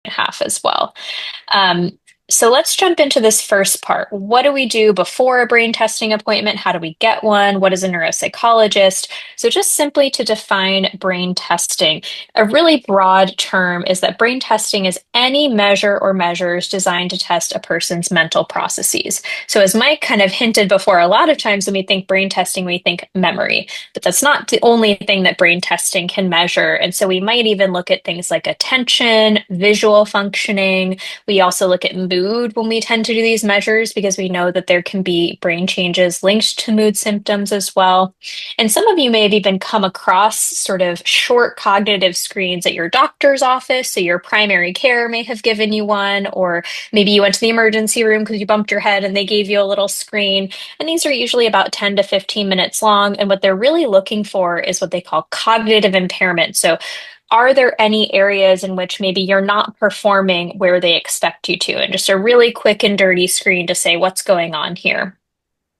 half as well. Um, so let's jump into this first part. What do we do before a brain testing appointment? How do we get one? What is a neuropsychologist? So just simply to define brain testing, a really broad term is that brain testing is any measure or measures designed to test a person's mental processes. So as Mike kind of hinted before, a lot of times when we think brain testing, we think memory, but that's not the only thing that brain testing can measure. And so we might even look at things like attention, visual functioning. We also look at mood when we tend to do these measures because we know that there can be brain changes linked to mood symptoms as well. And some of you may have even come across sort of short cognitive screens at your doctor's office. So your primary care may have given you one, or maybe you went to the emergency room because you bumped your head and they gave you a little screen. And these are usually about 10 to 15 minutes long. And what they're really looking for is what they call cognitive impairment. So are there any areas in which maybe you're not performing where they expect you to? And just a really quick and dirty screen to say what's going on here.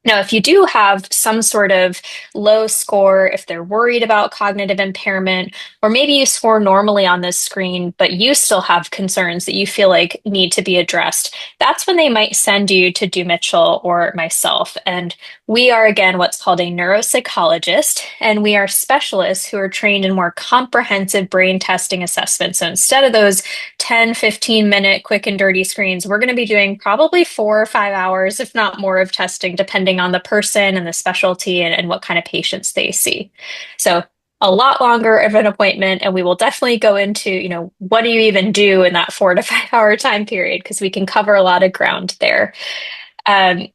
Now, if you do have some sort of low score, if they're worried about cognitive impairment, or maybe you score normally on this screen, but you still have concerns that you feel like need to be addressed, that's when they might send you to Dumichel or myself. And we are, again, what's called a neuropsychologist, and we are specialists who are trained in more comprehensive brain testing assessments. So instead of those 10, 15-minute quick and dirty screens, we're going to be doing probably 4 or 5 hours, if not more, of testing, depending on the person and the specialty and what kind of patients they see. So a lot longer of an appointment, and we will definitely go into, what do you even do in that 4 to 5 hour time period, because we can cover a lot of ground there. Um,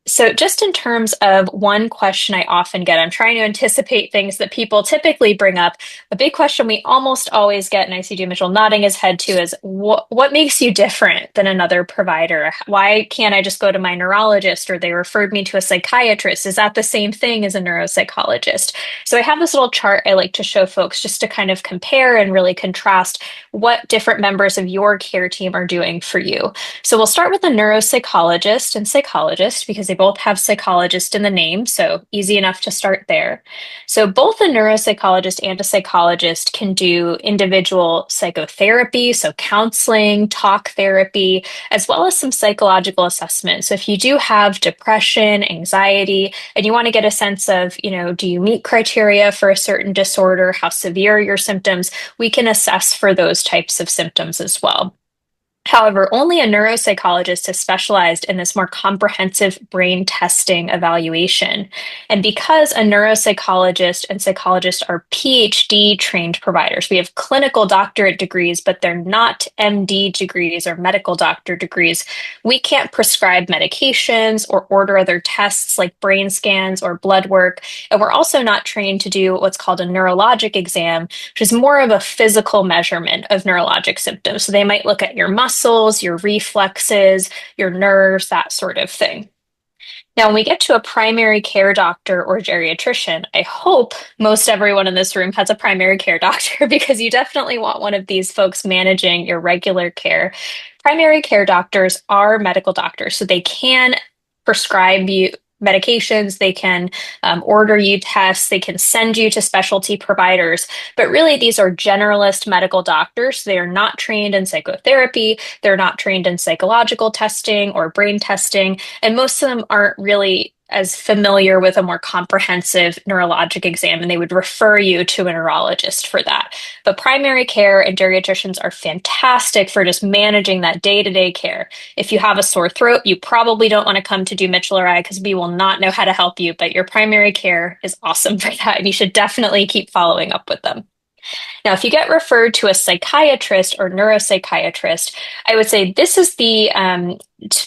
so just in terms of one question I often get, I'm trying to anticipate things that people typically bring up. A big question we almost always get, and I see Mitchell nodding his head too, is what makes you different than another provider? Why can't I just go to my neurologist, or they referred me to a psychiatrist? Is that the same thing as a neuropsychologist? So I have this little chart I like to show folks just to kind of compare and really contrast what different members of your care team are doing for you. So we'll start with a neuropsychologist and psychologist because they both have psychologist in the name, so easy enough to start there. So both a neuropsychologist and a psychologist can do individual psychotherapy, so counseling, talk therapy, as well as some psychological assessment. So if you do have depression, anxiety, and you want to get a sense of, do you meet criteria for a certain disorder, how severe are your symptoms, we can assess for those types of symptoms as well. However, only a neuropsychologist is specialized in this more comprehensive brain testing evaluation. And because a neuropsychologist and psychologist are PhD trained providers, we have clinical doctorate degrees, but they're not MD degrees or medical doctor degrees. We can't prescribe medications or order other tests like brain scans or blood work. And we're also not trained to do what's called a neurologic exam, which is more of a physical measurement of neurologic symptoms. So they might look at your muscles, your reflexes, your nerves, that sort of thing. Now, when we get to a primary care doctor or geriatrician, I hope most everyone in this room has a primary care doctor because you definitely want one of these folks managing your regular care. Primary care doctors are medical doctors, so they can prescribe you medications, they can order you tests, they can send you to specialty providers. But really, these are generalist medical doctors. They are not trained in psychotherapy, they're not trained in psychological testing or brain testing, and most of them aren't really as familiar with a more comprehensive neurologic exam, and they would refer you to a neurologist for that. But primary care and geriatricians are fantastic for just managing that day-to-day care. If you have a sore throat, you probably don't want to come to do Mitchell or I because we will not know how to help you, but your primary care is awesome for that, and you should definitely keep following up with them. Now, if you get referred to a psychiatrist or neuropsychiatrist, I would say this is the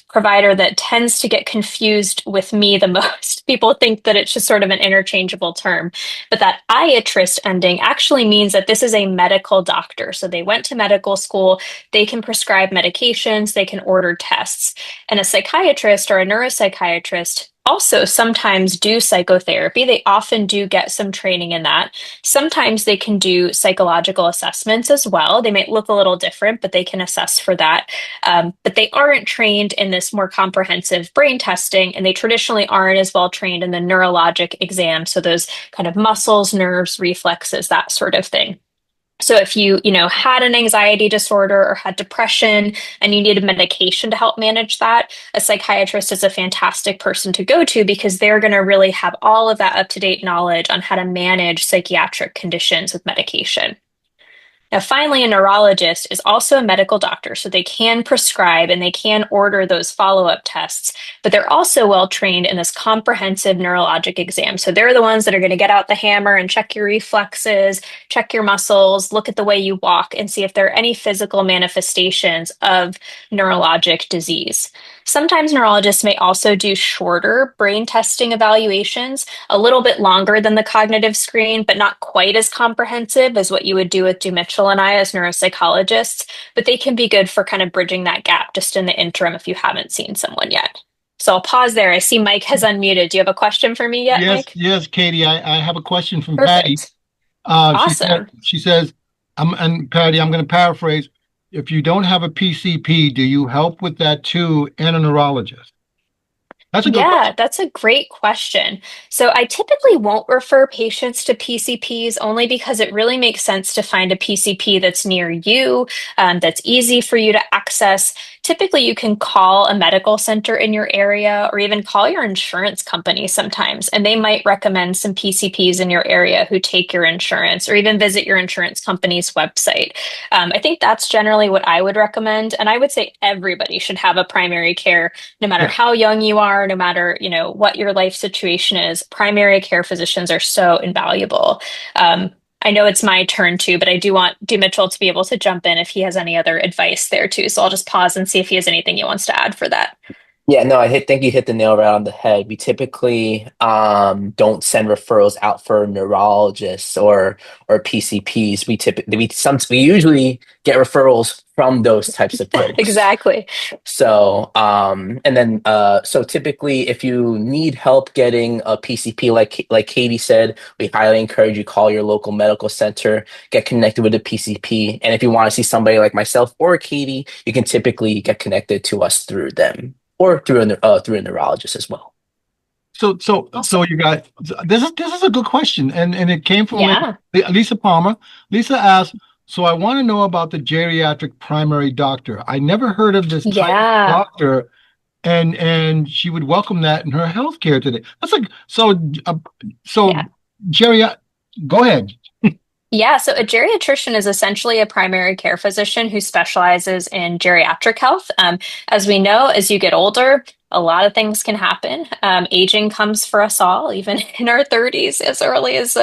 provider that tends to get confused with me the most. People think that it's just sort of an interchangeable term, but that iatrist ending actually means that this is a medical doctor. So they went to medical school, they can prescribe medications, they can order tests. And a psychiatrist or a neuropsychiatrist also sometimes do psychotherapy. They often do get some training in that. Sometimes they can do psychological assessments as well. They might look a little different, but they can assess for that. But they aren't trained in this more comprehensive brain testing, and they traditionally aren't as well trained in the neurologic exam. So those kind of muscles, nerves, reflexes, that sort of thing. So if you had an anxiety disorder or had depression and you needed medication to help manage that, a psychiatrist is a fantastic person to go to because they're going to really have all of that up-to-date knowledge on how to manage psychiatric conditions with medication. Now, finally, a neurologist is also a medical doctor, so they can prescribe and they can order those follow-up tests, but they're also well trained in this comprehensive neurologic exam. So they're the ones that are going to get out the hammer and check your reflexes, check your muscles, look at the way you walk, and see if there are any physical manifestations of neurologic disease. Sometimes neurologists may also do shorter brain testing evaluations, a little bit longer than the cognitive screen, but not quite as comprehensive as what you would do with Dumichel and I as neuropsychologists. But they can be good for kind of bridging that gap just in the interim if you haven't seen someone yet. So I'll pause there. I see Mike has unmuted. Do you have a question for me yet, Yes, Mike? yes, Katie. I have a question from Patty. Perfect. She said, Awesome. she says, and Patty, I'm going to paraphrase. If you don't have a PCP, do you help with that too, and a neurologist? That's a good Yeah, question. that's a great question. So I typically won't refer patients to PCPs only because it really makes sense to find a PCP that's near you, that's easy for you to access. Typically, you can call a medical center in your area or even call your insurance company sometimes, and they might recommend some PCPs in your area who take your insurance or even visit your insurance company's website. I think that's generally what I would recommend. And I would say everybody should have a primary care no matter Yeah. how young you are, no matter what your life situation is, primary care physicians are so invaluable. Um, I know it's my turn too, but I do want Mitchell to be able to jump in if he has any other advice there too. So I'll just pause and see if he has anything he wants to add for that. Yeah, no, think you hit the nail right on the head. We typically don't send referrals out for neurologists or PCPs. We usually get referrals from those types of folks. Exactly. So so typically if you need help getting a PCP, like Katie said, we highly encourage you call your local medical center, get connected with a PCP, and if you want to see somebody like myself or Katie, you can typically get connected to us through them or through a neurologist as well. So Awesome. you guys, this is a good question, and it came from Yeah. Lisa Palmer. Lisa asked, so I want to know about the geriatric primary doctor. I never heard of this type of Yeah. doctor, and she would welcome that in her healthcare today. That's like so Yeah. Jerry, go ahead. Yeah, so a geriatrician is essentially a primary care physician who specializes in geriatric health. As we know, as you get older, a lot of things can happen. Aging comes for us all, even in our 30s, as early as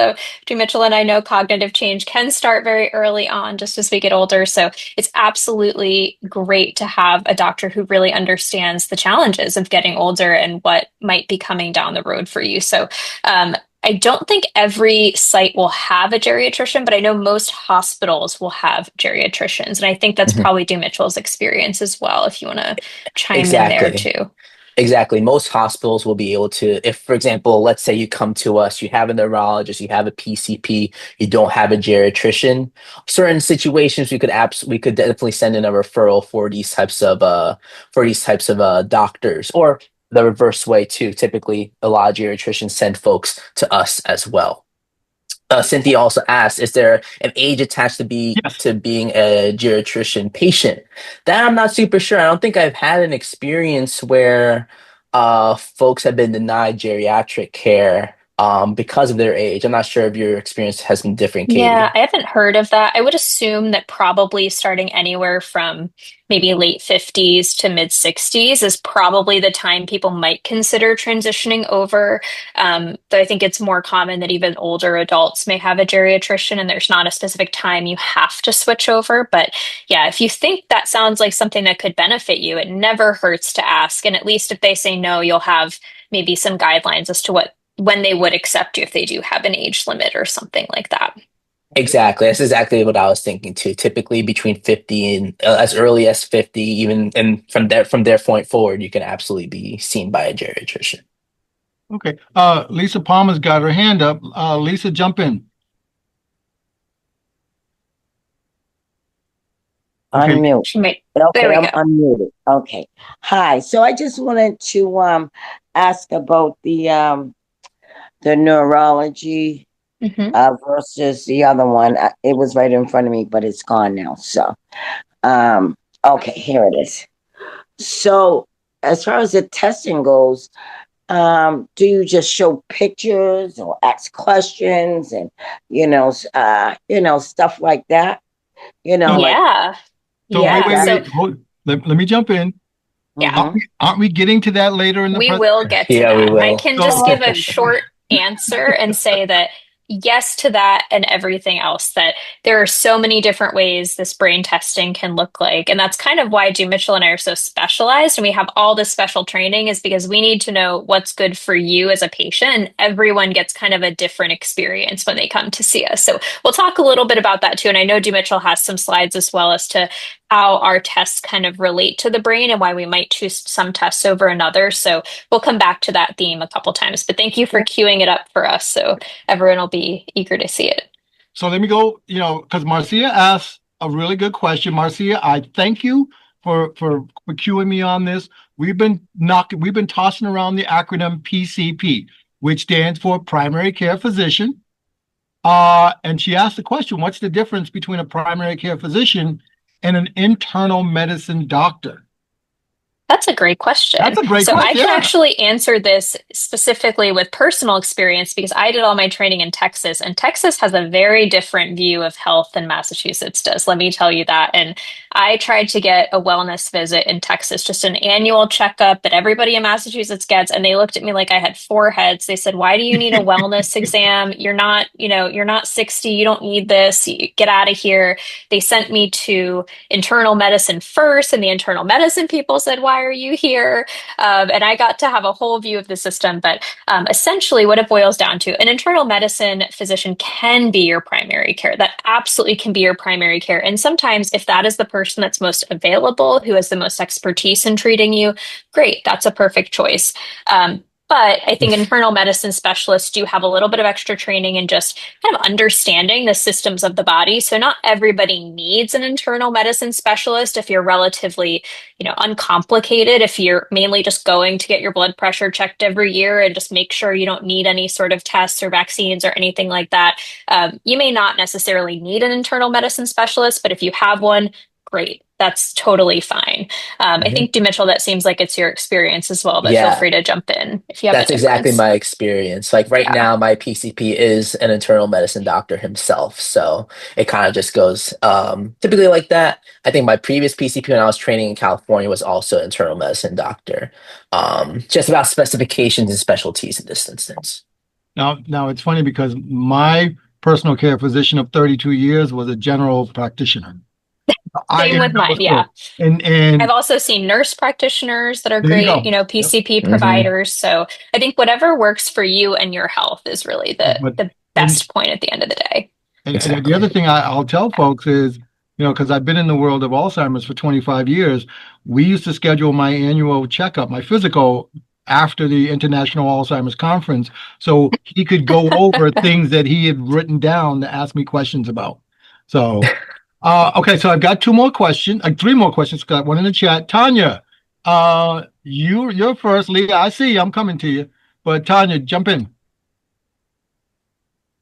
Mitchell and I know cognitive change can start very early on, just as we get older. So it's absolutely great to have a doctor who really understands the challenges of getting older and what might be coming down the road for you. So I don't think every site will have a geriatrician, but I know most hospitals will have geriatricians. And I think that's Mhm. probably Mitchell's experience as well, if you want to chime in there Exactly. too. Exactly. Most hospitals will be able to, if, for example, let's say you come to us, you have a neurologist, you have a PCP, you don't have a geriatrician. Certain situations, we could definitely send in a referral for these types of doctors, or the reverse way too. Typically, a lot of geriatricians send folks to us as well. Cynthia also asked, is there an age attached Yes. to being a geriatrician patient? That I'm not super sure. I don't think I've had an experience where folks have been denied geriatric care because of their age. I'm not sure if your experience has been different, Yeah, Katie. I haven't heard of that. I would assume that probably starting anywhere from maybe late 50s to mid 60s is probably the time people might consider transitioning over. Though I think it's more common that even older adults may have a geriatrician and there's not a specific time you have to switch over. But yeah, if you think that sounds like something that could benefit you, it never hurts to ask. And at least if they say no, you'll have maybe some guidelines as to when they would accept you if they do have an age limit or something like that. Exactly. That's exactly what I was thinking too. Typically between 50 and as early as 50, even and from their point forward, you can absolutely be seen by a geriatrician. Okay. Lisa Palmer's got her hand up. Lisa, jump in. Okay. Unmute. She might. There Okay, we I'm go. unmuted. Okay. Hi. So I just wanted to ask about the neurology. Mhm. versus the other one. It was right in front of me, but it's gone now. So, okay, here it is. So, as far as the testing goes, do you just show pictures or ask questions and stuff like that? Like Yeah. So Yeah. So, let me jump in. yeah. mhm. Aren't we getting to that later in the We will presentation? get to Yeah, we that. I will. can just So, give a short answer and say that yes to that and everything else, that there are so many different ways this brain testing can look like. And that's kind of why Dumichel and I are so specialized and we have all this special training is because we need to know what's good for you as a patient. And everyone gets kind of a different experience when they come to see us. So we'll talk a little bit about that too. And I know Dumichel has some slides as well as to how our tests kind of relate to the brain and why we might choose some tests over another. So we'll come back to that theme a couple times. But thank you for queuing it up for us so everyone will be eager to see it. so let me go, because Marcia asked a really good question. Marcia, I thank you for cueing me on this. We've been tossing around the acronym PCP, which stands for primary care physician. And she asked the question, what's the difference between a primary care physician and an internal medicine doctor? That's a great question. That's a great So I question. can Yeah. actually answer this specifically with personal experience because I did all my training in Texas, and Texas has a very different view of health than Massachusetts does. Let me tell you that. And I tried to get a wellness visit in Texas, just an annual checkup that everybody in Massachusetts gets, and they looked at me like I had four heads. They said, "Why do you need a wellness exam? You're not 60. You don't need this. Get out of here." They sent me to internal medicine first, and the internal medicine people said, "Why are you here?" And I got to have a whole view of the system. But essentially, what it boils down to, an internal medicine physician can be your primary care. That absolutely can be your primary care. And sometimes, if that is the person that's most available, who has the most expertise in treating you, great, that's a perfect choice. But I think internal medicine specialists do have a little bit of extra training in just kind of understanding the systems of the body. So not everybody needs an internal medicine specialist if you're relatively, uncomplicated, if you're mainly just going to get your blood pressure checked every year and just make sure you don't need any sort of tests or vaccines or anything like that. You may not necessarily need an internal medicine specialist, but if you have one, great. That's totally fine. I think, Dumichel, that seems like it's your experience as well, but feel Yeah, free to jump in if you have a that's exactly difference. my experience. Like right Yeah. now, my PCP is an internal medicine doctor himself. So it kind of just goes typically like that. I think my previous PCP when I was training in California was also an internal medicine doctor. Just about specifications and specialties in this instance. Now it's funny because my personal care physician of 32 years was a general practitioner. I Same with didn't know mine. it Yeah. was. And I've also seen nurse practitioners that are there you great, go. Yep. PCP Hmm. providers. So I think whatever works for you and your health is really But the and best point at the end of the day. and the Exactly. other thing I'll tell folks is, because I've been in the world of Alzheimer's for 25 years, we used to schedule my annual checkup, my physical, after the International Alzheimer's Conference, so he could go over things that he had written down to ask me questions about. So, okay, so I've got three more questions. Got one in the chat. Tanya, you're first. Leah, I see you. I'm coming to you. But Tanya, jump in.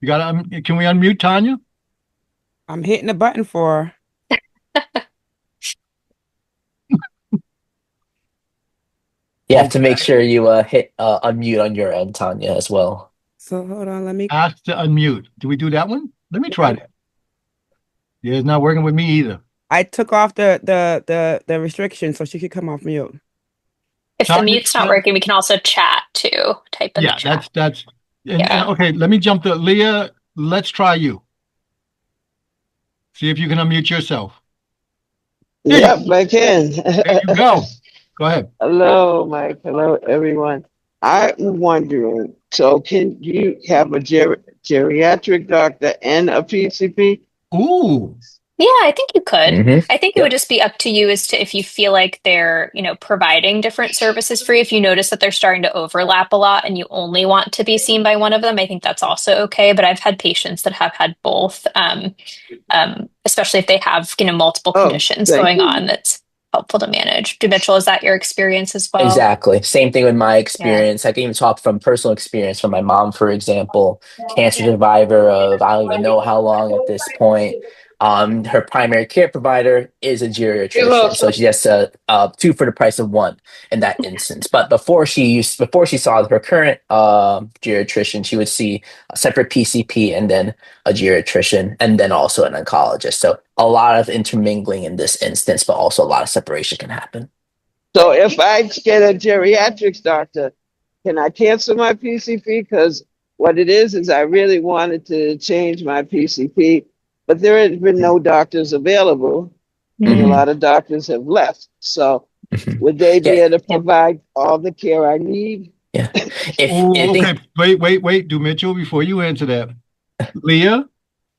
Can we unmute Tanya? I'm hitting the button for. You have to Okay. make sure you hit unmute on your end, Tanya, as well. So hold on, let me. Ask to unmute. Do we do that one? Let me try that. Yeah, it's not working with me either. I took off the restriction so she could come off mute. If the Tanya, mute's not working, we can also chat too. Type in the yeah, chat. that's and Yeah. okay, let me jump to Leah. Let's try you. See if you can unmute yourself. Yep, I can. There you go. Go ahead. Hello, Mike. Hello, everyone. I'm wondering, so can you have a geriatric doctor and a PCP? Ooh. Yeah, I think you could. Hmm. I think it would Yep. just be up to you as to if you feel like they're, providing different services for you. If you notice that they're starting to overlap a lot and you only want to be seen by one of them, I think that's also okay. But I've had patients that have had both, especially if they have, multiple Oh, conditions thank going you. on. That's helpful to manage. Dumichel, is that your experience as well? Exactly. Same thing with my Yeah. experience. I can even talk from personal experience from my mom, for example, cancer survivor of I don't even know how long at this point. Her primary care provider is a geriatrician, so she has two for the price of one in that instance. But before she saw her current geriatrician, she would see a separate PCP and then a geriatrician and then also an oncologist. So a lot of intermingling in this instance, but also a lot of separation can happen. So if I get a geriatrics doctor, can I cancel my PCP? Because what it is I really wanted to change my PCP, but there has been no doctors available, and a Mhm. lot of doctors have left. So Mhm. would they be Yeah, able to provide all the care I need? yeah. If I Oh, think okay. Wait, Dumichel, before you answer that. Leah,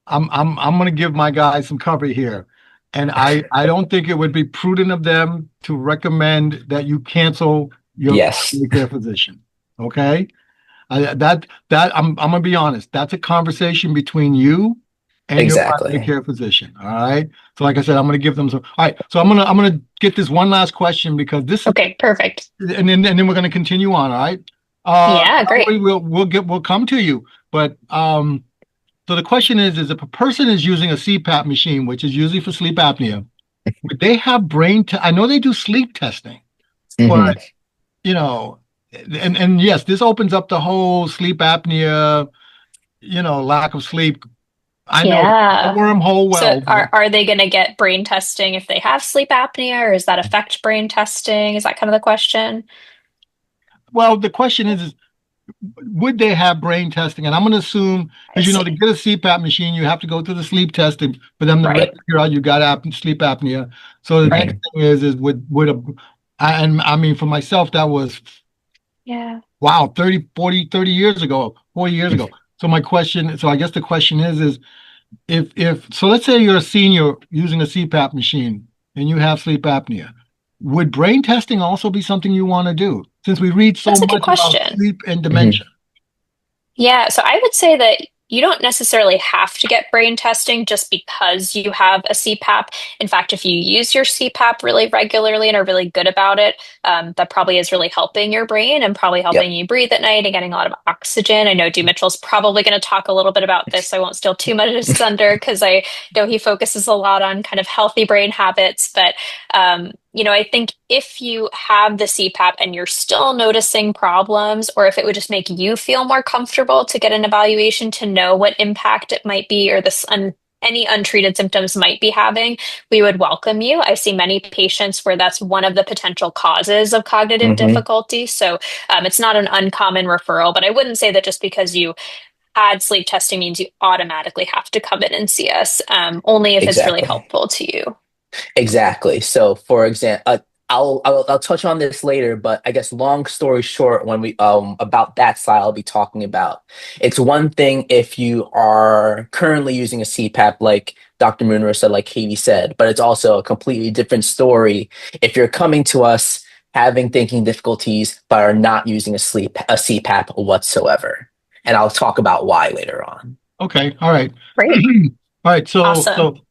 I'm gonna give my guys some cover here. And I don't think it would be prudent of them to recommend that you cancel your yes, primary care physician. Okay? I'm gonna be honest. That's a conversation between you and your primary exactly. care physician. All right. So like I said, I'm gonna give them some. All right. So I'm gonna get this one last question because this is Okay, perfect. and then we're gonna continue on. All right. Yeah, Don't great. worry, we'll come to you. But so the question is if a person is using a CPAP machine, which is usually for sleep apnea, would they have I know they do sleep testing, Hmm. but you know, and yes, this opens up the whole sleep apnea, lack of sleep. I know the Yeah. wormhole So well, are they going to get brain testing if they have sleep apnea, or does that affect brain testing? Is that kind of the question? well, the question is would they have brain testing? And I'm going to assume, I because to see. get a CPAP machine, you have to go through the sleep testing for them to Right. figure out you got sleep apnea. So the next Right. thing is and I mean, for myself, that was, Yeah. wow, 30 years ago, 40 years ago. So I guess the question is so let's say you're a senior using a CPAP machine and you have sleep apnea, would brain testing also be something you want to do? Since we read so That's a good much about question. sleep and Hmm. dementia. Yeah, so I would say that you don't necessarily have to get brain testing just because you have a CPAP. In fact, if you use your CPAP really regularly and are really good about it, that probably is really helping your brain and probably Yep. helping you breathe at night and getting a lot of oxygen. I know D. Mitchell's probably going to talk a little bit about this. So I won't steal too much of his thunder because I know he focuses a lot on kind of healthy brain habits. But I think if you have the CPAP and you're still noticing problems, or if it would just make you feel more comfortable to get an evaluation to know what impact it might be or any untreated symptoms might be having, we would welcome you. I see many patients where that's one of the potential causes of cognitive Hmm. difficulty. So it's not an uncommon referral, but I wouldn't say that just because you had sleep testing means you automatically have to come in and see us, only if it's really Exactly. helpful to you. Exactly. So, for example, I'll touch on this later, but I guess long story short, when we about that slide I'll be talking about, it's one thing if you are currently using a CPAP, like Dr. Munro said, like Katie said, but it's also a completely different story if you're coming to us having thinking difficulties but are not using a CPAP whatsoever, and I'll talk about why later on. Okay, all right. Great. All right, Awesome.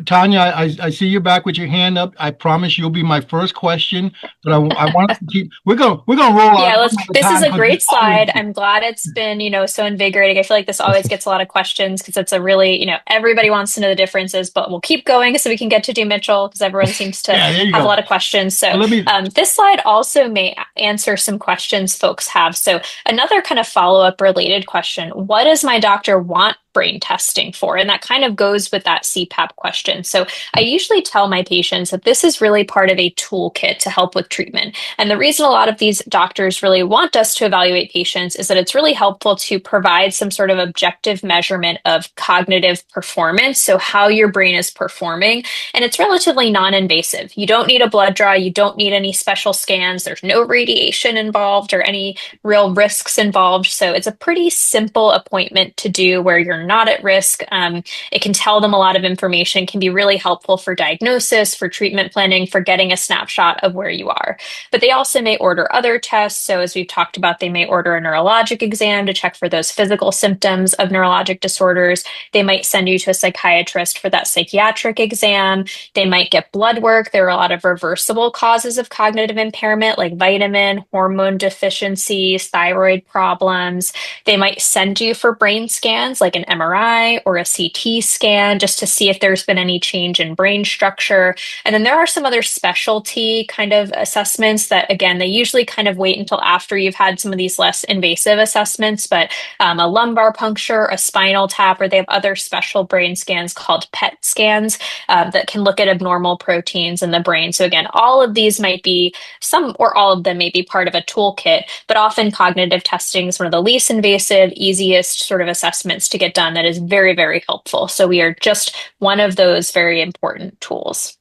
Tanya, I see you back with your hand up. I promise you'll be my first question, but I want us to keep. We're gonna roll Yeah, out one at a this is time a because great slide. I'm glad it's been, so invigorating. I feel like this always gets a lot of questions because it's a really, everybody wants to know the differences, but we'll keep going so we can get to Do Mitchell because everyone seems to yeah, there you have a go. lot of questions. So Well, let me. this slide also may answer some questions folks have. So another kind of follow-up related question, what does my doctor want brain testing for? And that kind of goes with that CPAP question. So I usually tell my patients that this is really part of a toolkit to help with treatment. And the reason a lot of these doctors really want us to evaluate patients is that it's really helpful to provide some sort of objective measurement of cognitive performance. So how your brain is performing. And it's relatively non-invasive. You don't need a blood draw. You don't need any special scans. There's no radiation involved or any real risks involved. So it's a pretty simple appointment to do where you're are not at risk. It can tell them a lot of information, can be really helpful for diagnosis, for treatment planning, for getting a snapshot of where you are. But they also may order other tests. So as we've talked about, they may order a neurologic exam to check for those physical symptoms of neurologic disorders. They might send you to a psychiatrist for that psychiatric exam. They might get blood work. There are a lot of reversible causes of cognitive impairment, like vitamin, hormone deficiencies, thyroid problems. They might send you for brain scans, like an MRI or a CT scan, just to see if there's been any change in brain structure. And then there are some other specialty kind of assessments that, again, they usually kind of wait until after you've had some of these less invasive assessments, but a lumbar puncture, a spinal tap, or they have other special brain scans called PET scans that can look at abnormal proteins in the brain. So again, all of these might be some or all of them may be part of a toolkit, but often cognitive testing is one of the least invasive, easiest sort of assessments to get done that is very, very helpful. So we are just one of those very important tools.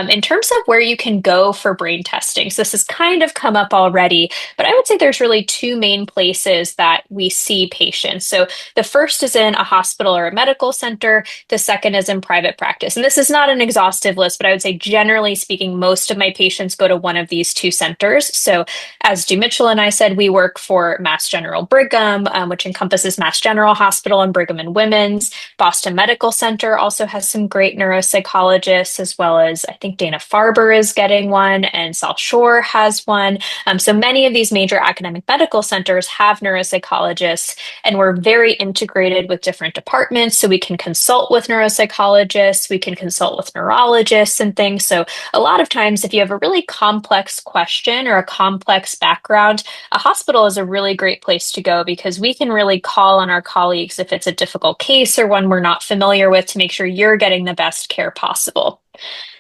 In terms of where you can go for brain testing, so this has kind of come up already, but I would say there's really two main places that we see patients. So the first is in a hospital or a medical center. The second is in private practice. And this is not an exhaustive list, but I would say generally speaking, most of my patients go to one of these two centers. So as Dumichel and I said, we work for Mass General Brigham, which encompasses Mass General Hospital and Brigham and Women's. Boston Medical Center also has some great neuropsychologists, as well as I think Dana-Farber is getting one, and South Shore has one. So many of these major academic medical centers have neuropsychologists, and we're very integrated with different departments. So we can consult with neuropsychologists, we can consult with neurologists and things. So a lot of times, if you have a really complex question or a complex background, a hospital is a really great place to go because we can really call on our colleagues if it's a difficult case or one we're not familiar with to make sure you're getting the best care possible.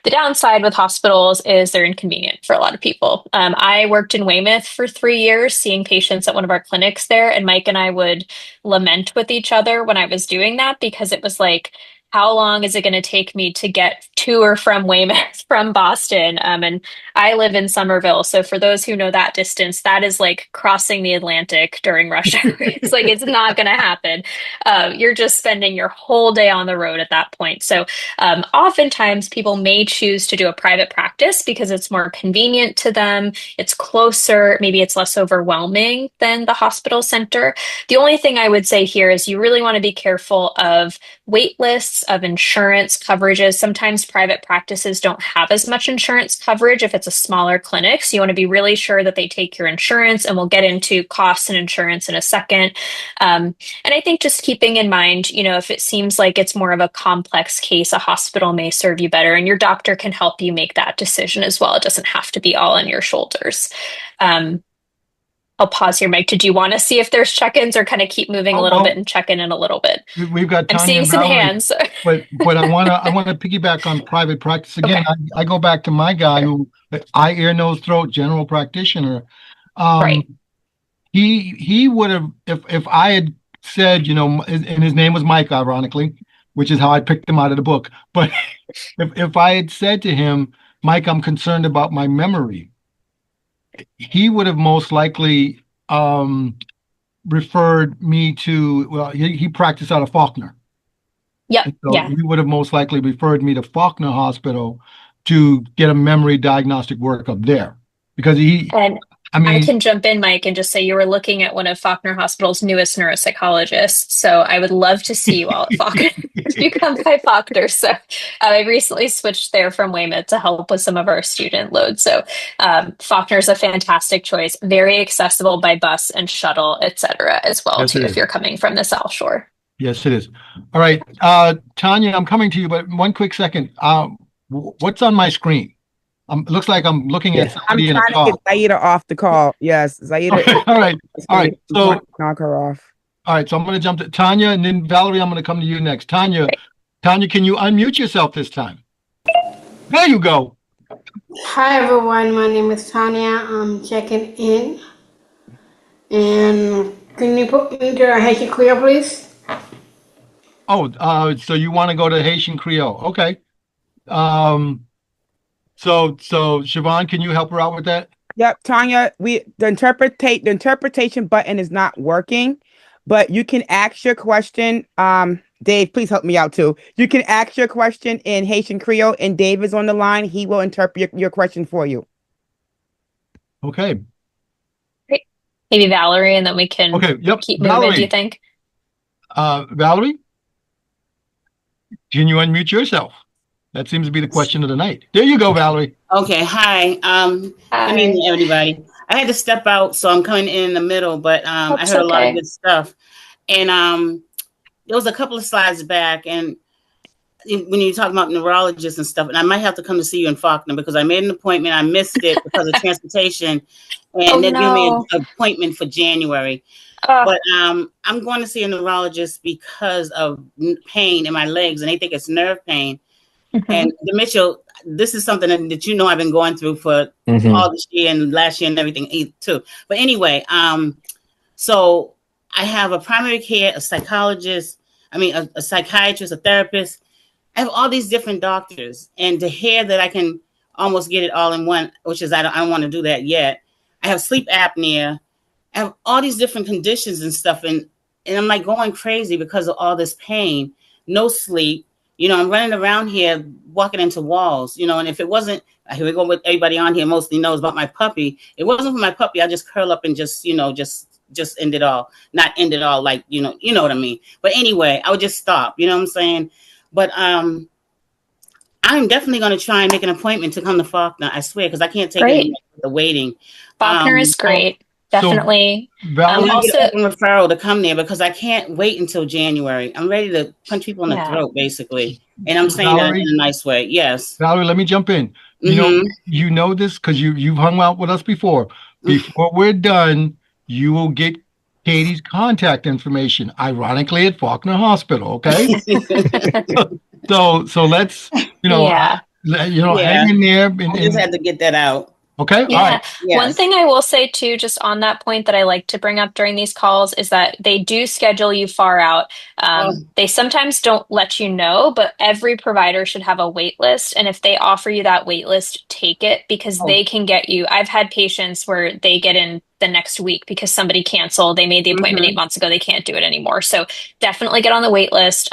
The downside with hospitals is they're inconvenient for a lot of people. I worked in Weymouth for 3 years, seeing patients at one of our clinics there, and Mike and I would lament with each other when I was doing that because it was like, how long is it going to take me to get to or from Weymouth from Boston? And I live in Somerville. So for those who know that distance, that is like crossing the Atlantic during rush hour. It's like, it's not going to happen. You're just spending your whole day on the road at that point. So oftentimes people may choose to do a private practice because it's more convenient to them. It's closer. Maybe it's less overwhelming than the hospital center. The only thing I would say here is you really want to be careful of wait lists, of insurance coverages. Sometimes private practices don't have as much insurance coverage if it's a smaller clinic. So you want to be really sure that they take your insurance, and we'll get into costs and insurance in a second. And I think just keeping in mind, if it seems like it's more of a complex case, a hospital may serve you better, and your doctor can help you make that decision as well. It doesn't have to be all on your shoulders. I'll pause here, Mike. Did you want to see if there's check-ins or kind of keep moving a little bit and check in a little bit? We've got I'm Tanya seeing and some Valerie, hands. but I want to piggyback on private practice again. Okay. I go back to my guy who eye, ear, nose, throat general practitioner. Right. He would have if I had said, and his name was Mike, ironically, which is how I picked him out of the book. But if I had said to him, Mike, I'm concerned about my memory, he would have most likely referred me to, well, he practiced out of Faulkner. Yep. So Yeah. he would have most likely referred me to Faulkner Hospital to get a memory diagnostic workup there. Because And I mean, I can jump in, Mike, and just say you were looking at one of Faulkner Hospital's newest neuropsychologists. So I would love to see you all at Faulkner if you come by Faulkner. So I recently switched there from Weymouth to help with some of our student load. So Faulkner's a fantastic choice, very accessible by bus and shuttle, et cetera, as well, Yes, too, it if is. you're coming from the South Shore. Yes, it is. All right. Tanya, I'm coming to you, but one quick second. What's on my screen? It looks like I'm looking at Yeah. I'm somebody in a trying to car. get Zaida off the call. Yes, Zaida. Okay, all right. All right. I'm So, trying to knock her off. all right. So I'm going to jump to Tanya, and then Valerie, I'm going to come to you next. Tanya, can you unmute yourself this time? There you go. Hi everyone, my name is Tanya. I'm checking in. And can you put me to Haitian Creole, please? Oh, so you want to go to Haitian Creole? Okay. So Siobhan, can you help her out with that? Yep, Tanya, the interpretation button is not working. but you can ask your question. Dave, please help me out too. You can ask your question in Haitian Creole, and Dave is on the line. He will interpret your question for you. Okay. Great. Maybe Valerie, and then we can keep moving, Valerie. do you think? Valerie, can you unmute yourself? That seems to be the question of the night. There you go, Valerie. Okay, hi. Hi. Good evening, everybody. I had to step out, so I'm coming in the middle, but I heard a lot of good stuff. And there was a couple of slides back, and when you talk about neurologists and stuff, and I might have to come to see you in Faulkner because I made an appointment. I missed it because of transportation, and they're giving me an appointment for January. But I'm going to see a neurologist because of pain in my legs, and they think it's nerve pain. And Dumichel, this is something that you know I've been going through for all this year and last year and everything too. But anyway, so I have a primary care, a psychologist, a psychiatrist, a therapist. I have all these different doctors, and to hear that I can almost get it all in one, which is I don't want to do that yet. I have sleep apnea. I have all these different conditions and stuff, and I'm like going crazy because of all this pain, no sleep. I'm running around here, walking into walls, and if it wasn't, here we go with everybody on here mostly knows about my puppy. It wasn't for my puppy. I just curl up and just end it all, not end it all. Like, you know what I mean? But anyway, I would just stop, you know what I'm saying? But I'm definitely going to try and make an appointment to come to Faulkner. I swear, because I can't take it the waiting. Faulkner is great. Definitely. Valerie, I'm also get a referral to come there because I can't wait until January. I'm ready to punch people in the throat, basically, and I'm saying that in a nice way. Yes, Valerie, let me jump in. You know this because you've hung out with us before. Before we're done, you will get Katie's contact information. Ironically, at Faulkner Hospital. Okay. so let's hang in there. I just had to get that out. Okay. Yeah. All right. Yes. One thing I will say too, just on that point that I like to bring up during these calls is that they do schedule you far out. They sometimes don't let you know, but every provider should have a wait list. And if they offer you that wait list, take it because they can get you. I've had patients where they get in the next week because somebody canceled. They made the appointment 8 months ago. They can't do it anymore. So definitely get on the wait list.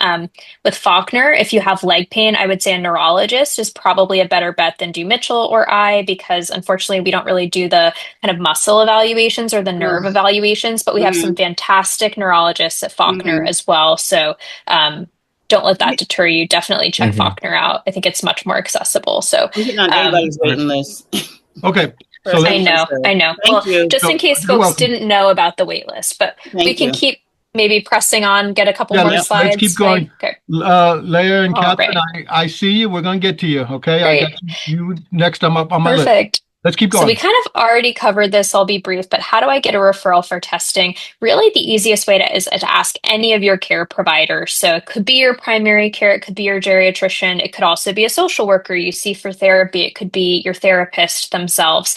With Faulkner, if you have leg pain, I would say a neurologist is probably a better bet than Dumichel or I, because unfortunately we don't really do the kind of muscle evaluations or the nerve evaluations, but we have some fantastic neurologists at Faulkner as well. So don't let that deter you. Definitely check Faulkner out. I think it's much more accessible. So I'm getting on everybody's waiting list. Okay. So I know. Thank you. Just in case folks didn't know about the wait list, but we can keep maybe pressing on, get a couple more slides. Let's keep going. Okay. Leah and Catherine, I see you. We're going to get to you. Okay. Great. I got you next. I'm up on my list. Perfect. Let's keep going. So we kind of already covered this. I'll be brief, but how do I get a referral for testing? Really, the easiest way is to ask any of your care providers. So it could be your primary care, it could be your geriatrician, it could also be a social worker you see for therapy, it could be your therapist themselves.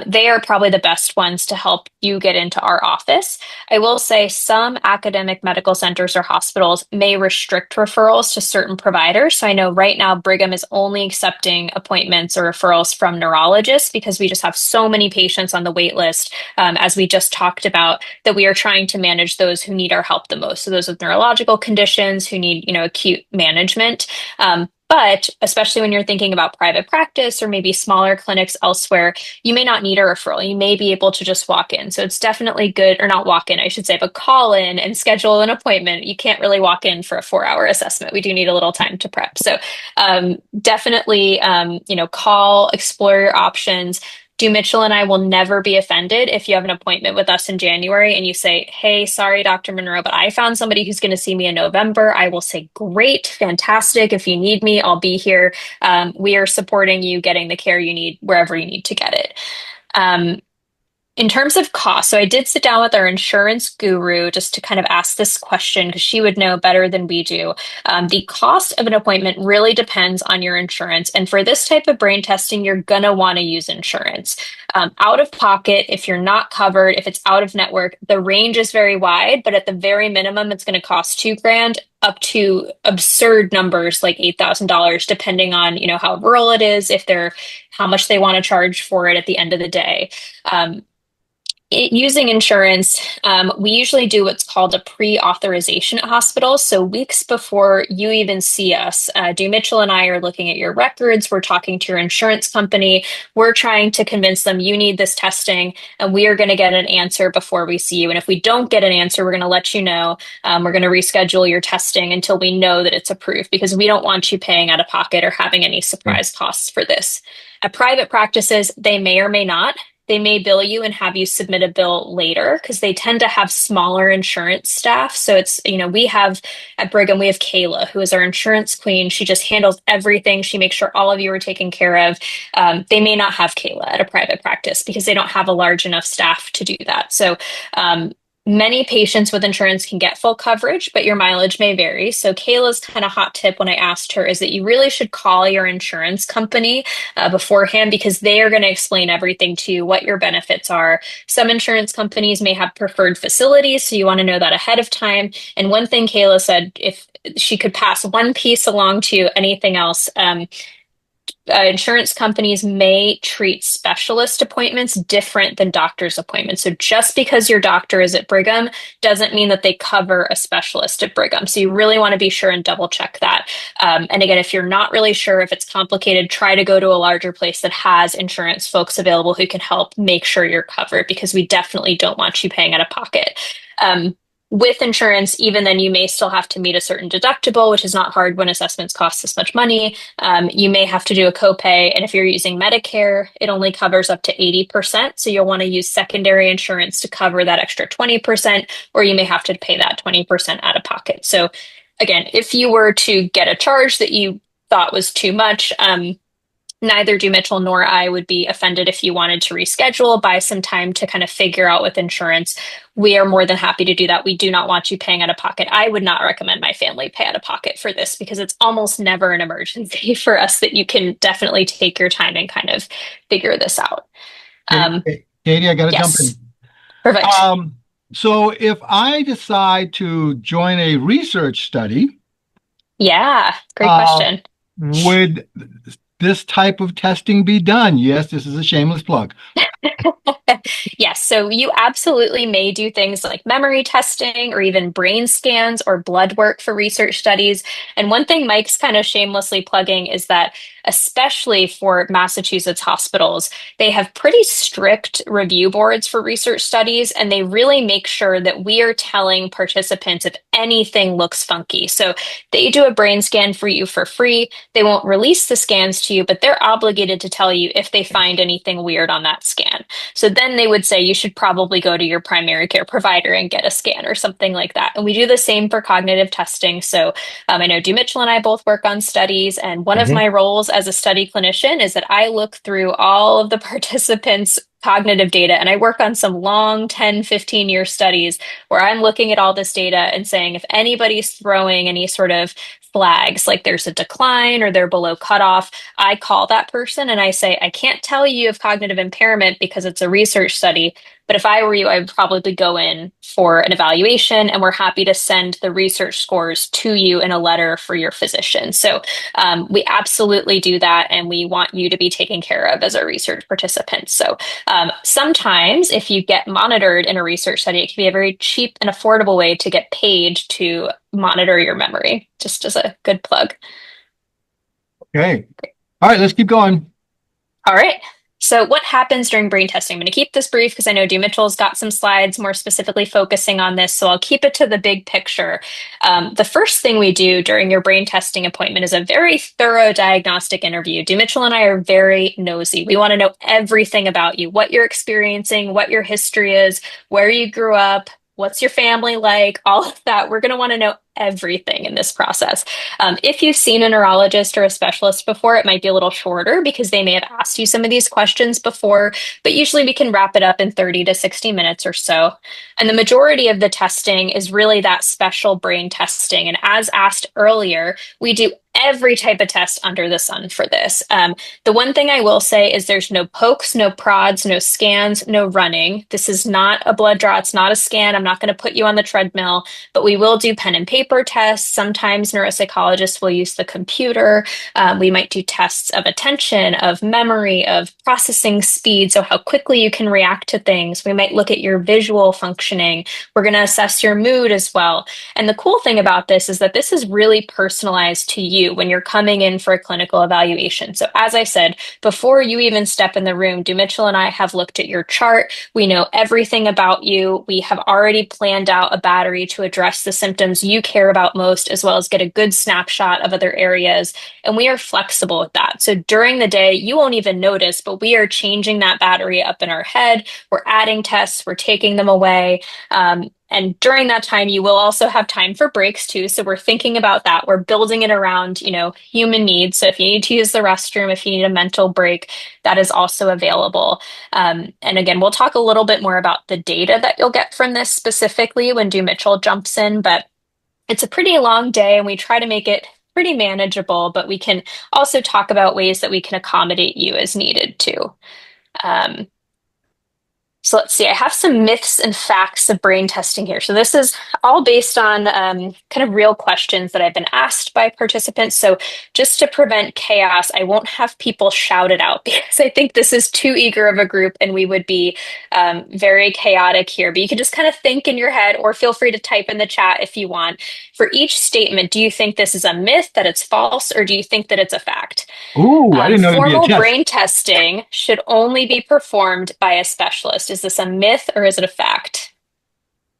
They are probably the best ones to help you get into our office. I will say some academic medical centers or hospitals may restrict referrals to certain providers. So I know right now Brigham is only accepting appointments or referrals from neurologists because we just have so many patients on the wait list, as we just talked about, that we are trying to manage those who need our help the most. So those with neurological conditions who need, acute management. But especially when you're thinking about private practice or maybe smaller clinics elsewhere, you may not need a referral. You may be able to just walk in. So it's definitely good, or not walk in, I should say, but call in and schedule an appointment. You can't really walk in for a 4-hour assessment. We do need a little time to prep. So definitely, call, explore your options. Dumichel and I will never be offended if you have an appointment with us in January and you say, hey, sorry, Dr. Munro, but I found somebody who's going to see me in November. I will say, great, fantastic. If you need me, I'll be here. We are supporting you getting the care you need wherever you need to get it. In terms of cost, so I did sit down with our insurance guru just to kind of ask this question because she would know better than we do. The cost of an appointment really depends on your insurance. And for this type of brain testing, you're going to want to use insurance. Out of pocket, if you're not covered, if it's out of network, the range is very wide, but at the very minimum, it's going to cost $2,000 up to absurd numbers like $8,000, depending on, how rural it is, how much they want to charge for it at the end of the day. Using insurance, we usually do what's called a pre-authorization at hospitals. So weeks before you even see us, Dumichel and I are looking at your records. We're talking to your insurance company. We're trying to convince them you need this testing, and we are going to get an answer before we see you. And if we don't get an answer, we're going to let you know. We're going to reschedule your testing until we know that it's approved, because we don't want you paying out of pocket or having any surprise costs for this. At private practices, they may or may not. They may bill you and have you submit a bill later, because they tend to have smaller insurance staff. So it's, we have at Brigham, we have Kayla, who is our insurance queen. She just handles everything. She makes sure all of you are taken care of. They may not have Kayla at a private practice because they don't have a large enough staff to do that. So many patients with insurance can get full coverage, but your mileage may vary. So Kayla's kind of hot tip when I asked her is that you really should call your insurance company beforehand, because they are going to explain everything to you, what your benefits are. Some insurance companies may have preferred facilities, so you want to know that ahead of time. And one thing Kayla said, if she could pass one piece along to you, anything else, insurance companies may treat specialist appointments different than doctor's appointments. So just because your doctor is at Brigham doesn't mean that they cover a specialist at Brigham. So you really want to be sure and double check that. And again, if you're not really sure, if it's complicated, try to go to a larger place that has insurance folks available who can help make sure you're covered, because we definitely don't want you paying out of pocket. With insurance, even then, you may still have to meet a certain deductible, which is not hard when assessments cost this much money. You may have to do a copay. And if you're using Medicare, it only covers up to 80%. So you'll want to use secondary insurance to cover that extra 20%, or you may have to pay that 20% out of pocket. So again, if you were to get a charge that you thought was too much, neither Dumichel nor I would be offended if you wanted to reschedule, buy some time to kind of figure out with insurance. We are more than happy to do that. We do not want you paying out of pocket. I would not recommend my family pay out of pocket for this, because it's almost never an emergency for us, that you can definitely take your time and kind of figure this out. Katie, I got to jump in. Perfect. So if I decide to join a research study. Yeah, great question. Would this type of testing be done? Yes, this is a shameless plug. Yes, so you absolutely may do things like memory testing or even brain scans or blood work for research studies. And one thing Mike's kind of shamelessly plugging is that, especially for Massachusetts hospitals, they have pretty strict review boards for research studies, and they really make sure that we are telling participants if anything looks funky. So they do a brain scan for you for free. They won't release the scans to you, but they're obligated to tell you if they find anything weird on that scan. So then they would say you should probably go to your primary care provider and get a scan or something like that. And we do the same for cognitive testing. So I know Dumichel and I both work on studies, and one of my roles as a study clinician is that I look through all of the participants' cognitive data, and I work on some long 10, 15-year studies where I'm looking at all this data and saying if anybody's throwing any sort of flags, like there's a decline or they're below cutoff, I call that person and I say, I can't tell you of cognitive impairment because it's a research study, but if I were you, I would probably go in for an evaluation, and we're happy to send the research scores to you in a letter for your physician. So we absolutely do that, and we want you to be taken care of as a research participant. So sometimes if you get monitored in a research study, it can be a very cheap and affordable way to get paid to monitor your memory, just as a good plug. Okay. All right, let's keep going. All right. So what happens during brain testing? I'm going to keep this brief because I know Dumichel's got some slides more specifically focusing on this, so I'll keep it to the big picture. The first thing we do during your brain testing appointment is a very thorough diagnostic interview. Dumichel and I are very nosy. We want to know everything about you, what you're experiencing, what your history is, where you grew up, what's your family like, all of that. We're going to want to know everything in this process. If you've seen a neurologist or a specialist before, it might be a little shorter because they may have asked you some of these questions before, but usually we can wrap it up in 30 to 60 minutes or so. And the majority of the testing is really that special brain testing. And as asked earlier, we do every type of test under the sun for this. The one thing I will say is there's no pokes, no prods, no scans, no running. This is not a blood draw. It's not a scan. I'm not going to put you on the treadmill, but we will do pen and paper tests. Sometimes neuropsychologists will use the computer. We might do tests of attention, of memory, of processing speed, so how quickly you can react to things. We might look at your visual functioning. We're going to assess your mood as well. And the cool thing about this is that this is really personalized to you when you're coming in for a clinical evaluation. So as I said, before you even step in the room, Dumichel and I have looked at your chart. We know everything about you. We have already planned out a battery to address the symptoms you care about most, as well as get a good snapshot of other areas. And we are flexible with that. So during the day, you won't even notice, but we are changing that battery up in our head. We're adding tests, we're taking them away. And during that time, you will also have time for breaks too. So we're thinking about that. We're building it around, human needs. So if you need to use the restroom, if you need a mental break, that is also available. And again, we'll talk a little bit more about the data that you'll get from this specifically when Dumichel jumps in, but it's a pretty long day and we try to make it pretty manageable, but we can also talk about ways that we can accommodate you as needed too. So let's see, I have some myths and facts of brain testing here. So this is all based on kind of real questions that I've been asked by participants. So just to prevent chaos, I won't have people shout it out because I think this is too eager of a group and we would be very chaotic here. But you can just kind of think in your head or feel free to type in the chat if you want. For each statement, do you think this is a myth, that it's false, or do you think that it's a fact? Ooh, I didn't know it'd be a Formal test. brain testing should only be performed by a specialist. Is this a myth or is it a fact?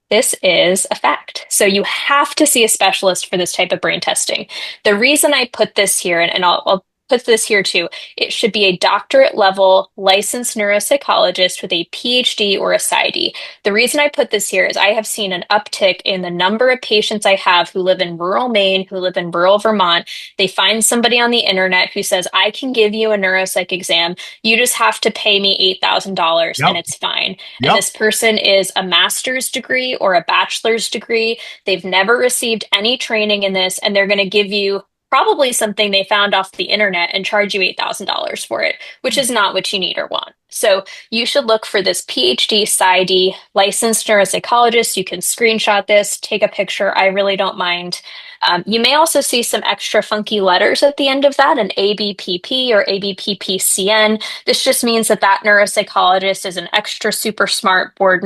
This is a fact. So you have to see a specialist for this type of brain testing. The reason I put this here, and I'll put this here too, it should be a doctorate level licensed neuropsychologist with a PhD or a PsyD. The reason I put this here is I have seen an uptick in the number of patients I have who live in rural Maine, who live in rural Vermont. They find somebody on the internet who says, I can give you a neuropsych exam. You just have to pay me $8,000 and it's fine. Yep. And this person is a master's degree or a bachelor's degree. They've never received any training in this, and they're going to give you probably something they found off the internet and charge you $8,000 for it, which is not what you need or want. So you should look for this PhD, PsyD, licensed neuropsychologist. You can screenshot this, take a picture. I really don't mind. You may also see some extra funky letters at the end of that, an ABPP or ABPPCN. This just means that that neuropsychologist is an extra super smart board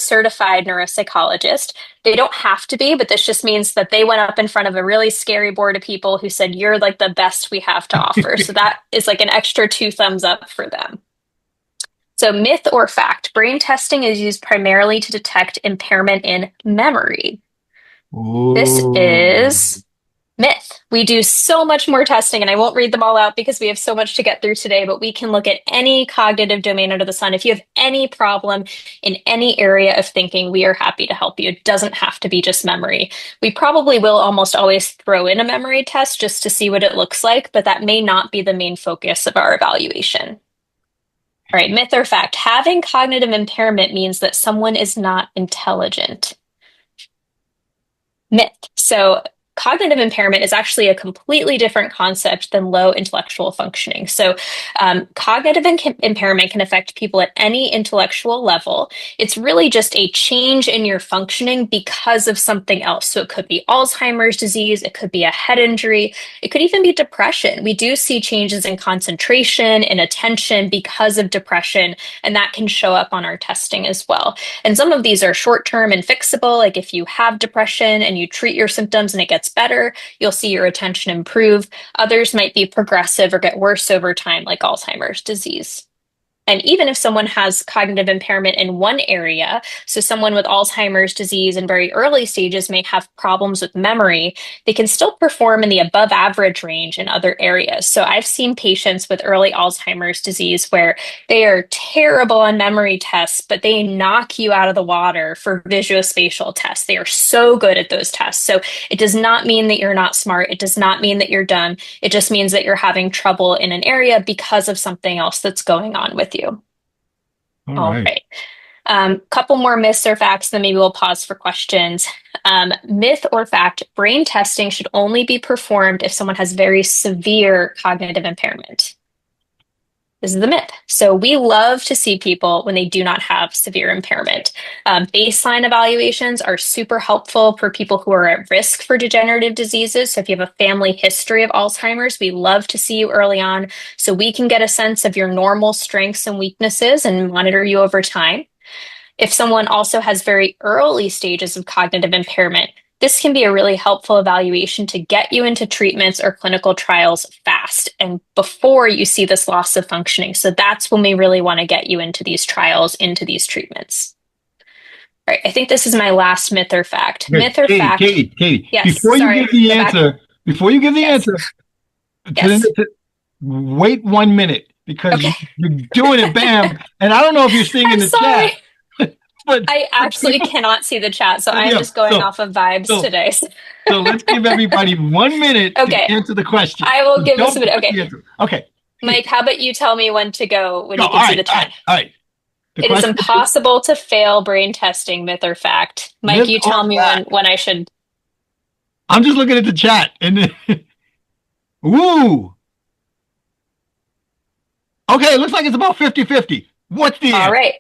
certified neuropsychologist. They don't have to be, but this just means that they went up in front of a really scary board of people who said, you're like the best we have to offer. So that is like an extra 2 thumbs up for them. So myth or fact, brain testing is used primarily to detect impairment in memory. Ooh. This is myth. We do so much more testing, and I won't read them all out because we have so much to get through today, but we can look at any cognitive domain under the sun. If you have any problem in any area of thinking, we are happy to help you. It doesn't have to be just memory. We probably will almost always throw in a memory test just to see what it looks like, but that may not be the main focus of our evaluation. All right, myth or fact, having cognitive impairment means that someone is not intelligent. Myth. So cognitive impairment is actually a completely different concept than low intellectual functioning. So cognitive impairment can affect people at any intellectual level. It's really just a change in your functioning because of something else. So it could be Alzheimer's disease, it could be a head injury, it could even be depression. We do see changes in concentration and attention because of depression, and that can show up on our testing as well. And some of these are short-term and fixable, like if you have depression and you treat your symptoms and it gets better, you'll see your attention improve. Others might be progressive or get worse over time, like Alzheimer's disease. And even if someone has cognitive impairment in one area, so someone with Alzheimer's disease in very early stages may have problems with memory, they can still perform in the above average range in other areas. So I've seen patients with early Alzheimer's disease where they are terrible on memory tests, but they knock you out of the water for visuospatial tests. They are so good at those tests. So it does not mean that you're not smart. It does not mean that you're dumb. It just means that you're having trouble in an area because of something else that's going on with you. All right. Couple more myths or facts, then maybe we'll pause for questions. Myth or fact, brain testing should only be performed if someone has very severe cognitive impairment. This is the myth. So we love to see people when they do not have severe impairment. Baseline evaluations are super helpful for people who are at risk for degenerative diseases. So if you have a family history of Alzheimer's, we love to see you early on so we can get a sense of your normal strengths and weaknesses and monitor you over time. If someone also has very early stages of cognitive impairment, this can be a really helpful evaluation to get you into treatments or clinical trials fast and before you see this loss of functioning. So that's when we really want to get you into these trials, into these treatments. All right, I think this is my last myth or fact. Myth or fact. Katie, yes, before you give the answer, yes. Wait 1 minute because you're doing it, bam. And I don't know if you're seeing in the chat. But I actually cannot see the chat, so I'm just going off of vibes today. So let's give everybody 1 minute to answer the question. I will give us a minute. Okay. Mike, how about you tell me when to go when you can see the chat? All right. It is impossible to fail brain testing, myth or fact. Mike, you tell me when I should. I'm just looking at the chat and woo. Okay, it looks like it's about 50-50. What's the answer? All right.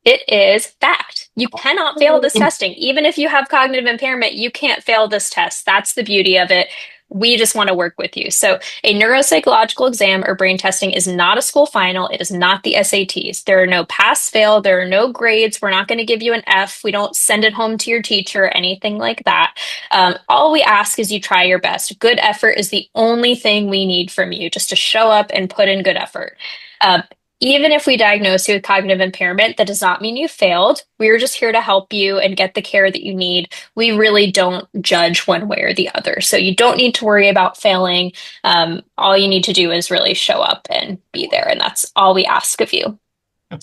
It is fact. You cannot fail this testing. Even if you have cognitive impairment, you can't fail this test. That's the beauty of it. We just want to work with you. So a neuropsychological exam or brain testing is not a school final. It is not the SATs. There are no pass, fail. There are no grades. We're not going to give you an F. We don't send it home to your teacher or anything like that. All we ask is you try your best. Good effort is the only thing we need from you, just to show up and put in good effort. Even if we diagnose you with cognitive impairment, that does not mean you failed. We're just here to help you and get the care that you need. We really don't judge one way or the other. So you don't need to worry about failing. All you need to do is really show up and be there. And that's all we ask of you.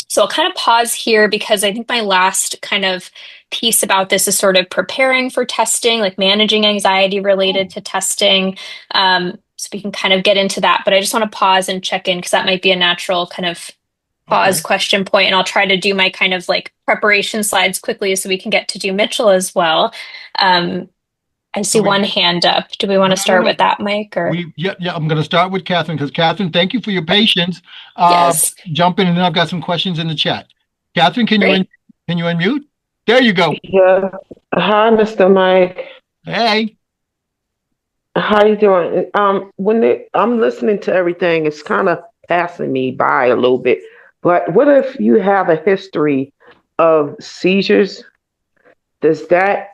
So I'll kind of pause here because I think my last kind of piece about this is sort of preparing for testing, like managing anxiety related to testing. So we can kind of get into that, but I just want to pause and check in because that might be a natural kind of pause question point. And I'll try to do my kind of like preparation slides quickly so we can get to Dumichel as well. I see one hand up. Do we want to start with that, Mike? Or I'm going to start with Catherine because Catherine, thank you for your patience. Yes. Jump in, and then I've got some questions in the chat. Catherine, can you unmute? There you go. Yeah. Hi, Mr. Mike. Hey. How you doing? I'm listening to everything, it's kind of passing me by a little bit. But what if you have a history of seizures? I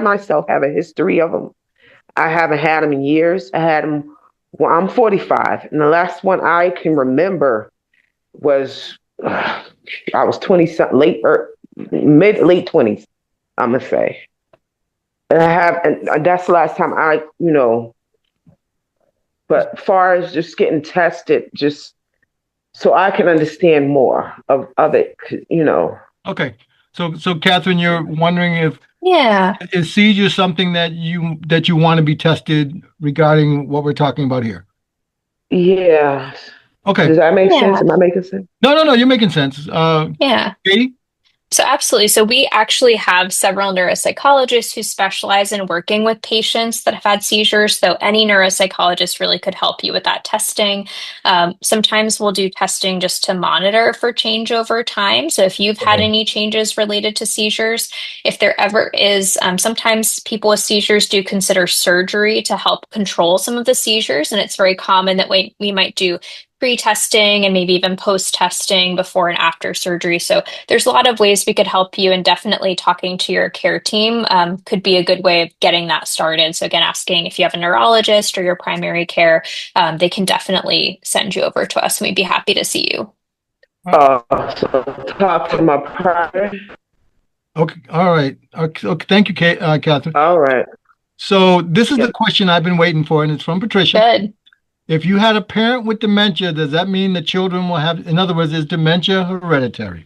myself have a history of them. I haven't had them in years. I had them. Well, I'm 45, and the last one I can remember was I was 20 something, late 20s. I'm gonna say. And that's the last time but far as just getting tested, just so I can understand more of it, Okay. So Catherine, you're wondering if is seizure something that you want to be tested regarding what we're talking about here? Yeah. Okay. Does that make sense? Am I making sense? No, you're making sense. Katie? So absolutely. So we actually have several neuropsychologists who specialize in working with patients that have had seizures. So any neuropsychologist really could help you with that testing. Sometimes we'll do testing just to monitor for change over time. So if you've had any changes related to seizures, if there ever is, sometimes people with seizures do consider surgery to help control some of the seizures. And it's very common that we might do pre-testing and maybe even post-testing before and after surgery. So there's a lot of ways we could help you, and definitely talking to your care team could be a good way of getting that started. So again, asking if you have a neurologist or your primary care, they can definitely send you over to us and we'd be happy to see you. So talk to my primary. Okay. All right. Okay. Thank you, Catherine. All right. So this is the question I've been waiting for, and it's from Patricia. Good. If you had a parent with dementia, does that mean the children will have, in other words, is dementia hereditary?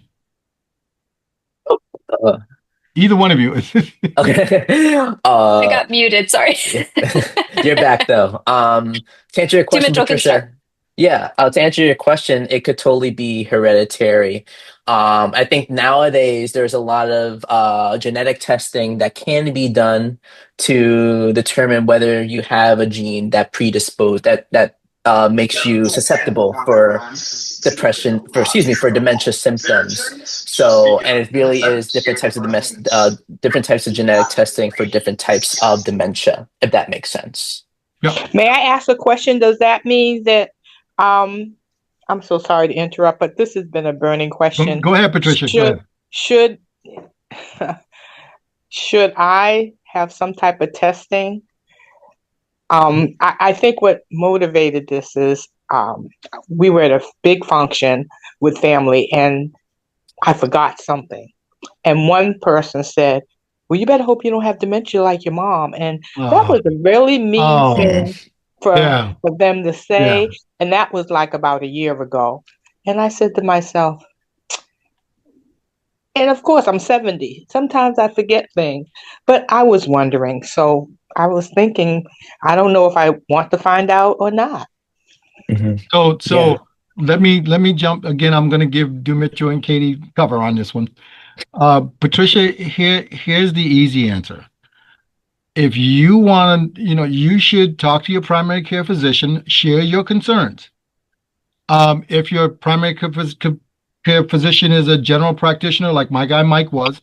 Either one of you. Okay. I got muted, sorry. You're back though. To answer your question, Dumichel, Patricia. Yeah, to answer your question, it could totally be hereditary. I think nowadays there's a lot of genetic testing that can be done to determine whether you have a gene that predisposed that makes you susceptible for depression, for excuse me, for dementia symptoms. So, and it really is different types of genetic testing for different types of dementia, if that makes sense. Yeah. May I ask a question? Does that mean that I'm so sorry to interrupt, but this has been a burning question. Go ahead, Patricia. Go ahead. Should should I have some type of testing? I think what motivated this is we were at a big function with family and I forgot something. And one person said, well, you better hope you don't have dementia like your mom. And that was a really mean thing for them to say. Yeah. And that was like about a year ago. And I said to myself, and of course, I'm 70. Sometimes I forget things, but I was wondering. So I was thinking, I don't know if I want to find out or not. Mm-hmm. So let me jump again. I'm going to give Dumichel and Katie cover on this one. Patricia, here's the easy answer. If you want to, you should talk to your primary care physician, share your concerns. If your primary care physician is a general practitioner, like my guy Mike was,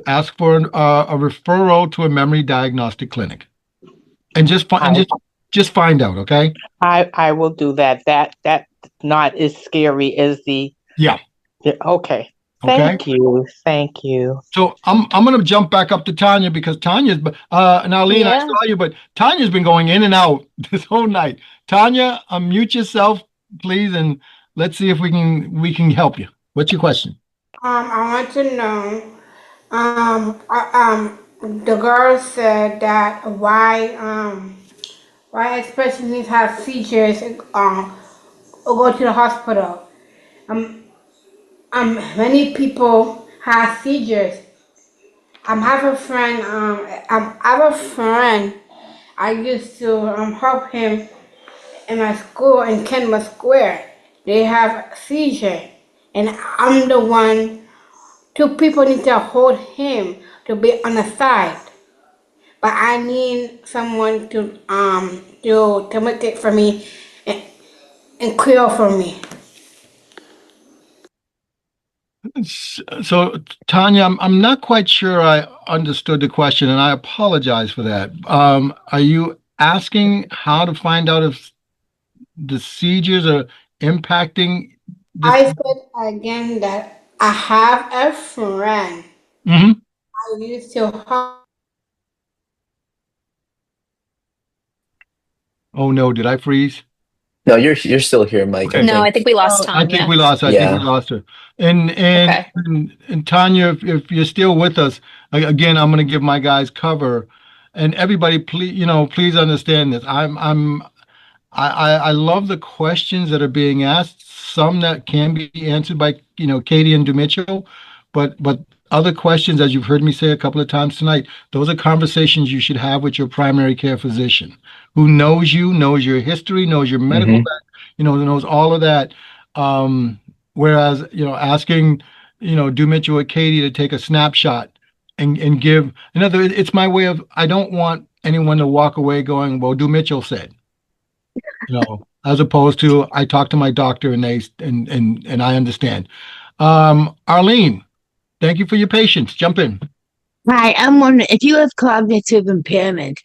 ask for a referral to a memory diagnostic clinic, and just find out. Okay. I will do that. That's not as scary as the. Yeah. Okay. Thank you. Thank you. So I'm going to jump back up to Tanya because Tanya's, and Arlene, I saw you, but Tanya's been going in and out this whole night. Tanya, unmute yourself, please, and let's see if we can help you. What's your question? I want to know, the girl said that why especially have seizures, or go to the hospital. Many people have seizures. I have a friend. I used to help him in my school in Kenmore Square. They have seizure, and I'm the one. Two people need to hold him to be on the side, but I need someone to make it for me and cure for me. So, Tanya, I'm not quite sure I understood the question, and I apologize for that. Are you asking how to find out if the seizures are impacting? I said again that I have a friend. Mm-hmm. I used to help. Oh no, did I freeze? No, you're still here, Mike. Okay. No, I think we lost Tanya. I think we lost her. And Tanya, if you're still with us, again, I'm going to give my guys cover, and everybody, please understand this. I love the questions that are being asked. Some that can be answered by Katie and Dumichel, but other questions, as you've heard me say a couple of times tonight, those are conversations you should have with your primary care physician, who knows you, knows your history, knows your medical, knows all of that. Whereas, asking, Dumichel or Katie to take a snapshot and give, it's my way of, I don't want anyone to walk away going, well, Dumichel said, as opposed to I talked to my doctor and I understand. Arlene, thank you for your patience. Jump in. Hi, I'm wondering if you have cognitive impairment,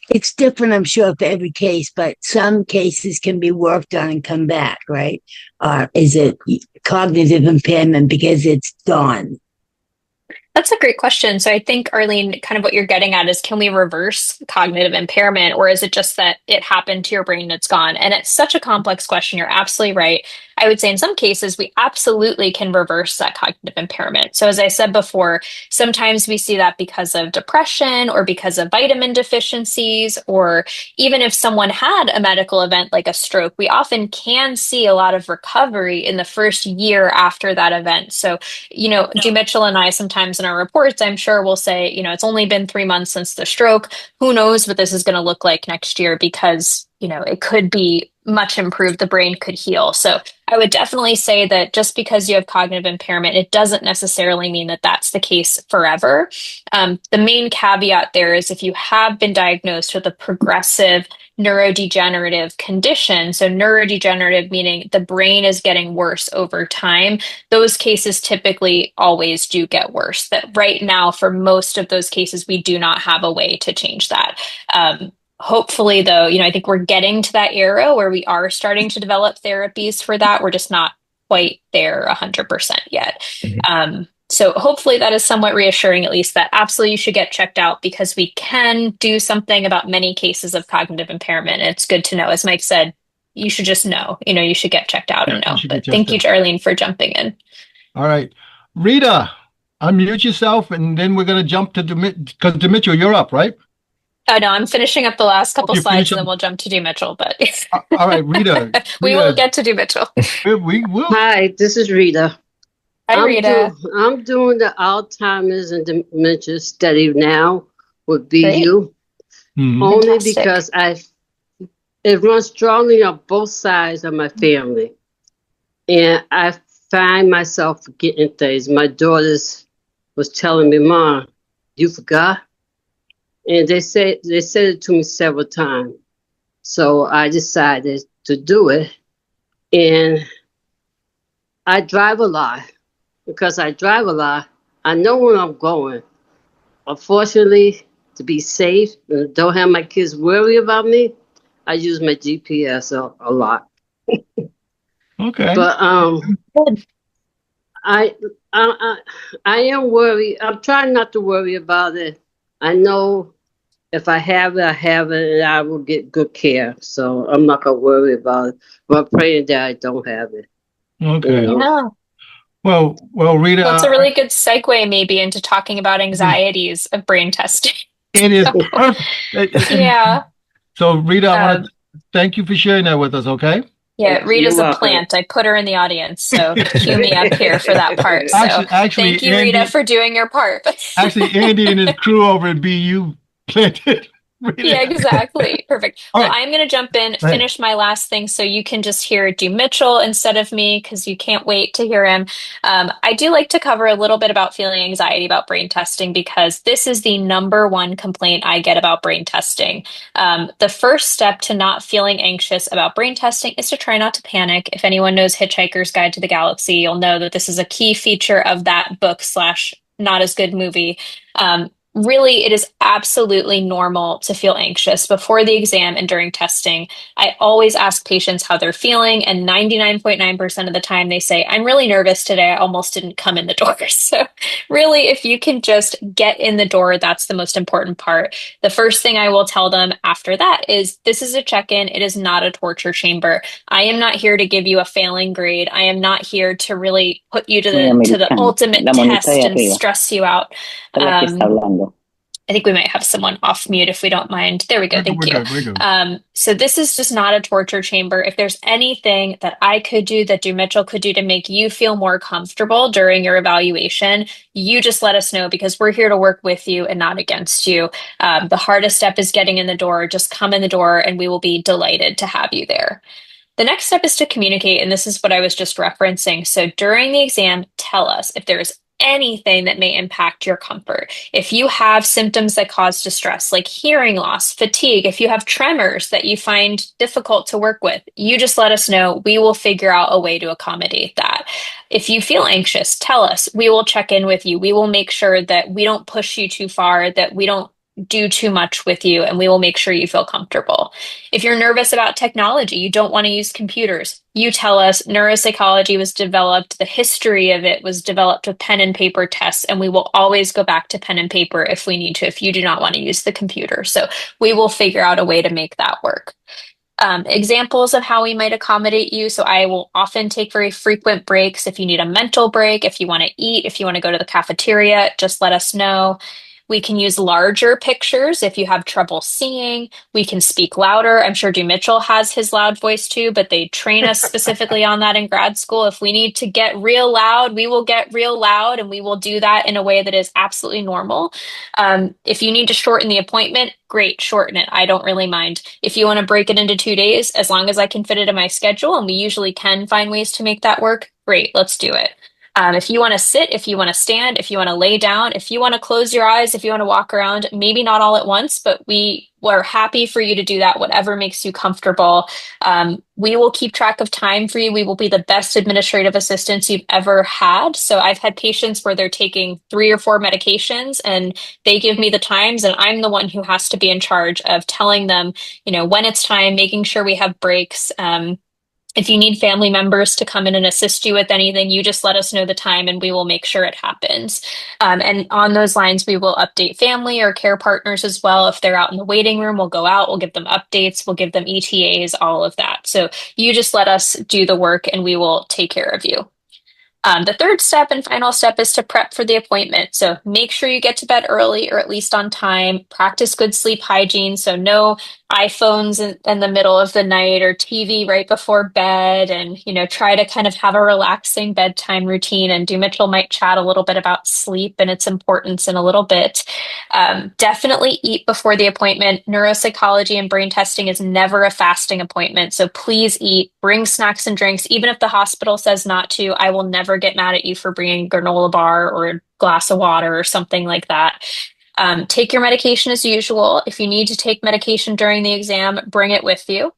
it's different, I'm sure, for every case, but some cases can be worked on and come back, right? Or is it cognitive impairment because it's gone? That's a great question. So I think, Arlene, kind of what you're getting at is, can we reverse cognitive impairment, or is it just that it happened to your brain and it's gone? And it's such a complex question. You're absolutely right. I would say in some cases, we absolutely can reverse that cognitive impairment. So as I said before, sometimes we see that because of depression or because of vitamin deficiencies, or even if someone had a medical event like a stroke, we often can see a lot of recovery in the first year after that event. So, Dumichel and I sometimes in our reports, I'm sure we'll say, it's only been 3 months since the stroke. Who knows what this is going to look like next year, because, it could be much improved the brain could heal. So I would definitely say that just because you have cognitive impairment, it doesn't necessarily mean that that's the case forever. The main caveat there is if you have been diagnosed with a progressive neurodegenerative condition, so neurodegenerative meaning the brain is getting worse over time, those cases typically always do get worse. That right now, for most of those cases, we do not have a way to change that. Hopefully, though, I think we're getting to that era where we are starting to develop therapies for that. We're just not quite there 100% yet. So hopefully that is somewhat reassuring, at least, that absolutely you should get checked out because we can do something about many cases of cognitive impairment. It's good to know. As Mike said, you should just know, you should get checked out and know. But thank you, Charlene, for jumping in. All right. Rita, unmute yourself, and then we're going to jump to because Dumichel, you're up, right? No, I'm finishing up the last couple slides, and then we'll jump to Dumichel. But all right, Rita. We will get to Dumichel. We will. Hi, this is Rita. Hi, Rita. I'm doing the Alzheimer's and dementia study now with BU, only Fantastic. because it runs strongly on both sides of my family, and I find myself forgetting things. My daughters was telling me, "Mom, you forgot," and they said it to me several times. So I decided to do it, and I drive a lot. Because I drive a lot, I know where I'm going. Unfortunately, to be safe and don't have my kids worry about me, I use my GPS a lot. Okay. But I am worried. I'm trying not to worry about it. I know if I have it, I have it, and I will get good care. So I'm not gonna worry about it. But I'm praying that I don't have it. Okay. Yeah. Well, Rita. Well, it's a really good segue maybe into talking about anxieties of brain testing. It is perfect. Yeah. So, Rita, I want to thank you for sharing that with us, okay? Yeah, Rita's a plant. I put her in the audience, so cue me up here for that part. So actually, thank you, Rita, for doing your part. Actually, Andy and his crew over at BU planted. Yeah, exactly. Perfect. All Well, right. I'm going to jump in, finish my last thing so you can just hear Dumichel instead of me because you can't wait to hear him. I do like to cover a little bit about feeling anxiety about brain testing because this is the number one complaint I get about brain testing. The first step to not feeling anxious about brain testing is to try not to panic. If anyone knows Hitchhiker's Guide to the Galaxy, you'll know that this is a key feature of that book / not as good movie. Really, it is absolutely normal to feel anxious before the exam and during testing. I always ask patients how they're feeling, and 99.9% of the time they say, "I'm really nervous today. I almost didn't come in the door." So really, if you can just get in the door, that's the most important part. The first thing I will tell them after that is, this is a check-in. It is not a torture chamber. I am not here to give you a failing grade. I am not here to really put you to the ultimate test and stress you out. I think we might have someone off mute if we don't mind. There we go. Thank you. So this is just not a torture chamber. If there's anything that I could do, that Dumichel could do to make you feel more comfortable during your evaluation, you just let us know because we're here to work with you and not against you. The hardest step is getting in the door. Just come in the door and we will be delighted to have you there. The next step is to communicate, and this is what I was just referencing. So during the exam, tell us if there's anything that may impact your comfort. If you have symptoms that cause distress, like hearing loss, fatigue, if you have tremors that you find difficult to work with, you just let us know. We will figure out a way to accommodate that. If you feel anxious, tell us. We will check in with you. We will make sure that we don't push you too far, that we don't do too much with you, and we will make sure you feel comfortable. If you're nervous about technology, you don't want to use computers, you tell us. Neuropsychology was developed, the history of it was developed with pen and paper tests, and we will always go back to pen and paper if we need to, if you do not want to use the computer. So we will figure out a way to make that work. Examples of how we might accommodate you. So I will often take very frequent breaks. If you need a mental break, if you want to eat, if you want to go to the cafeteria, just let us know. We can use larger pictures if you have trouble seeing. We can speak louder. I'm sure Dumichel has his loud voice too, but they train us specifically on that in grad school. If we need to get real loud, we will get real loud, and we will do that in a way that is absolutely normal. If you need to shorten the appointment, great, shorten it. I don't really mind. If you want to break it into 2 days, as long as I can fit it in my schedule, and we usually can find ways to make that work, great, let's do it. If you want to sit, if you want to stand, if you want to lay down, if you want to close your eyes, if you want to walk around, maybe not all at once, but we are happy for you to do that, whatever makes you comfortable. We will keep track of time for you. We will be the best administrative assistants you've ever had. So I've had patients where they're taking 3 or 4 medications and they give me the times, and I'm the one who has to be in charge of telling them, when it's time, making sure we have breaks. If you need family members to come in and assist you with anything, you just let us know the time and we will make sure it happens. And on those lines, we will update family or care partners as well. If they're out in the waiting room, we'll go out, we'll give them updates, we'll give them ETAs, all of that. So you just let us do the work and we will take care of you. The third step and final step is to prep for the appointment. So make sure you get to bed early or at least on time. Practice good sleep hygiene. So no iPhones in the middle of the night or TV right before bed, and try to kind of have a relaxing bedtime routine. And Dumichel might chat a little bit about sleep and its importance in a little bit. Definitely eat before the appointment. Neuropsychology and brain testing is never a fasting appointment. So please eat, bring snacks and drinks. Even if the hospital says not to, I will never get mad at you for bringing a granola bar or a glass of water or something like that. Take your medication as usual. If you need to take medication during the exam, bring it with you.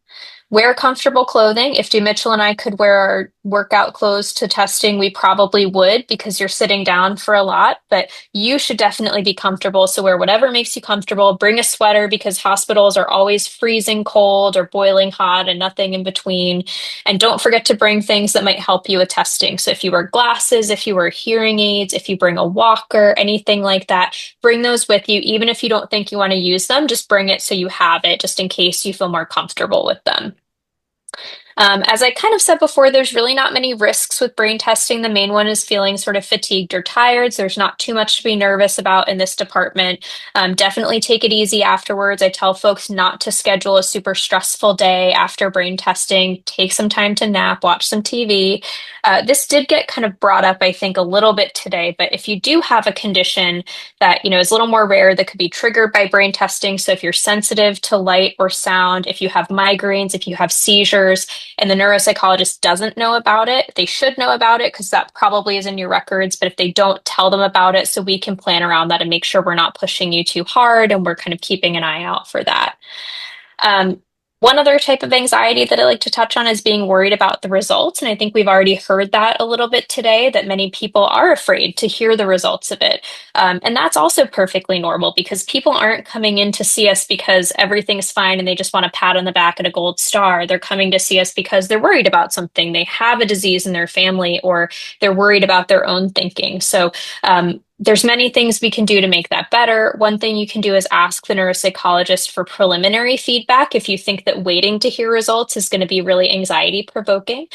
Wear comfortable clothing. If Dumichel and I could wear our workout clothes to testing, we probably would, because you're sitting down for a lot, but you should definitely be comfortable. So wear whatever makes you comfortable. Bring a sweater, because hospitals are always freezing cold or boiling hot and nothing in between. And don't forget to bring things that might help you with testing. So if you wear glasses, if you wear hearing aids, if you bring a walker, anything like that, bring those with you. Even if you don't think you want to use them, just bring it so you have it, just in case you feel more comfortable with them. As I kind of said before, there's really not many risks with brain testing. The main one is feeling sort of fatigued or tired. So there's not too much to be nervous about in this department. Definitely take it easy afterwards. I tell folks not to schedule a super stressful day after brain testing. Take some time to nap, watch some TV. This did get kind of brought up, I think, a little bit today, but if you do have a condition that, is a little more rare that could be triggered by brain testing. So if you're sensitive to light or sound, if you have migraines, if you have seizures, and the neuropsychologist doesn't know about it, they should know about it, because that probably is in your records. But if they don't, tell them about it so we can plan around that and make sure we're not pushing you too hard, and we're kind of keeping an eye out for that. One other type of anxiety that I like to touch on is being worried about the results. And I think we've already heard that a little bit today, that many people are afraid to hear the results of it. And that's also perfectly normal, because people aren't coming in to see us because everything's fine and they just want a pat on the back and a gold star. They're coming to see us because they're worried about something. They have a disease in their family, or they're worried about their own thinking. So there's many things we can do to make that better. One thing you can do is ask the neuropsychologist for preliminary feedback if you think that waiting to hear results is going to be really anxiety provoking.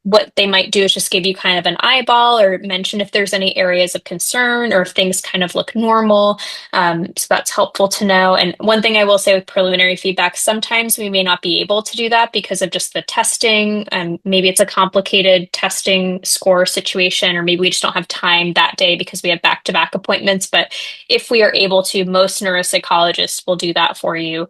What they might do is just give you kind of an eyeball, or mention if there's any areas of concern or if things kind of look normal. So that's helpful to know. And one thing I will say with preliminary feedback, sometimes we may not be able to do that because of just the testing. Maybe it's a complicated testing score situation, or maybe we just don't have time that day because we have back-to-back appointments. But if we are able to, most neuropsychologists will do that for you.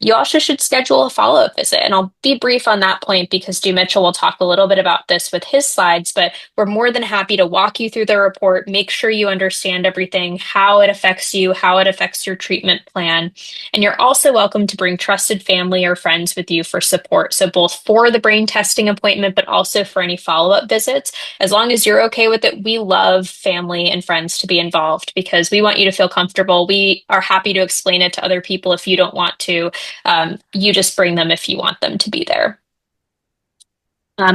You also should schedule a follow-up visit. And I'll be brief on that point because Dumichel will talk a little bit about this with his slides, but we're more than happy to walk you through the report, make sure you understand everything, how it affects you, how it affects your treatment plan. And you're also welcome to bring trusted family or friends with you for support. So both for the brain testing appointment, but also for any follow-up visits. As long as you're okay with it, we love family and friends to be involved because we want you to feel comfortable. We are happy to explain it to other people if you don't want to. You just bring them if you want them to be there.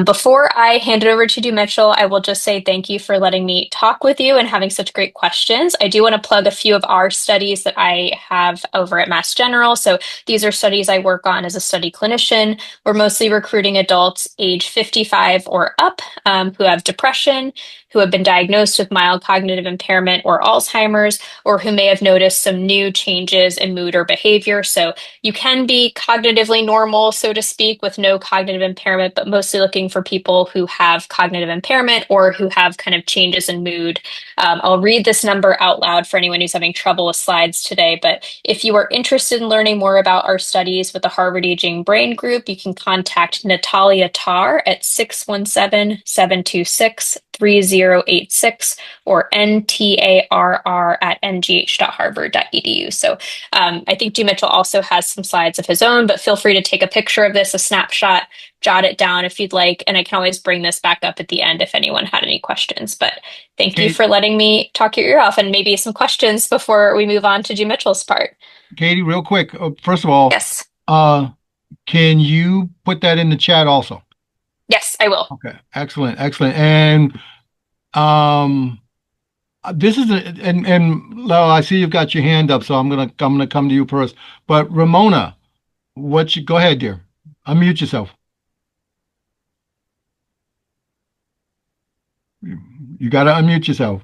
Before I hand it over to Dumichel, I will just say thank you for letting me talk with you and having such great questions. I do want to plug a few of our studies that I have over at Mass General. So these are studies I work on as a study clinician. We're mostly recruiting adults age 55 or up who have depression, who have been diagnosed with mild cognitive impairment or Alzheimer's, or who may have noticed some new changes in mood or behavior. So you can be cognitively normal, so to speak, with no cognitive impairment, but mostly looking for people who have cognitive impairment or who have kind of changes in mood. I'll read this number out loud for anyone who's having trouble with slides today, but if you are interested in learning more about our studies with the Harvard Aging Brain Group, you can contact Natalia Tarr at 617-726-3086 or ntarr@ngh.harvard.edu. So I think Dumichel also has some slides of his own, but feel free to take a picture of this, a snapshot, jot it down if you'd like, and I can always bring this back up at the end if anyone had any questions. But thank you for letting me talk your ear off, and maybe some questions before we move on to Dumichel's part. Katie, real quick, first of all, yes. Can you put that in the chat also? Yes, I will. Okay, excellent, excellent. And this is Lau, I see you've got your hand up, so I'm gonna come to you first. But Ramona, go ahead, dear. Unmute yourself. You gotta unmute yourself.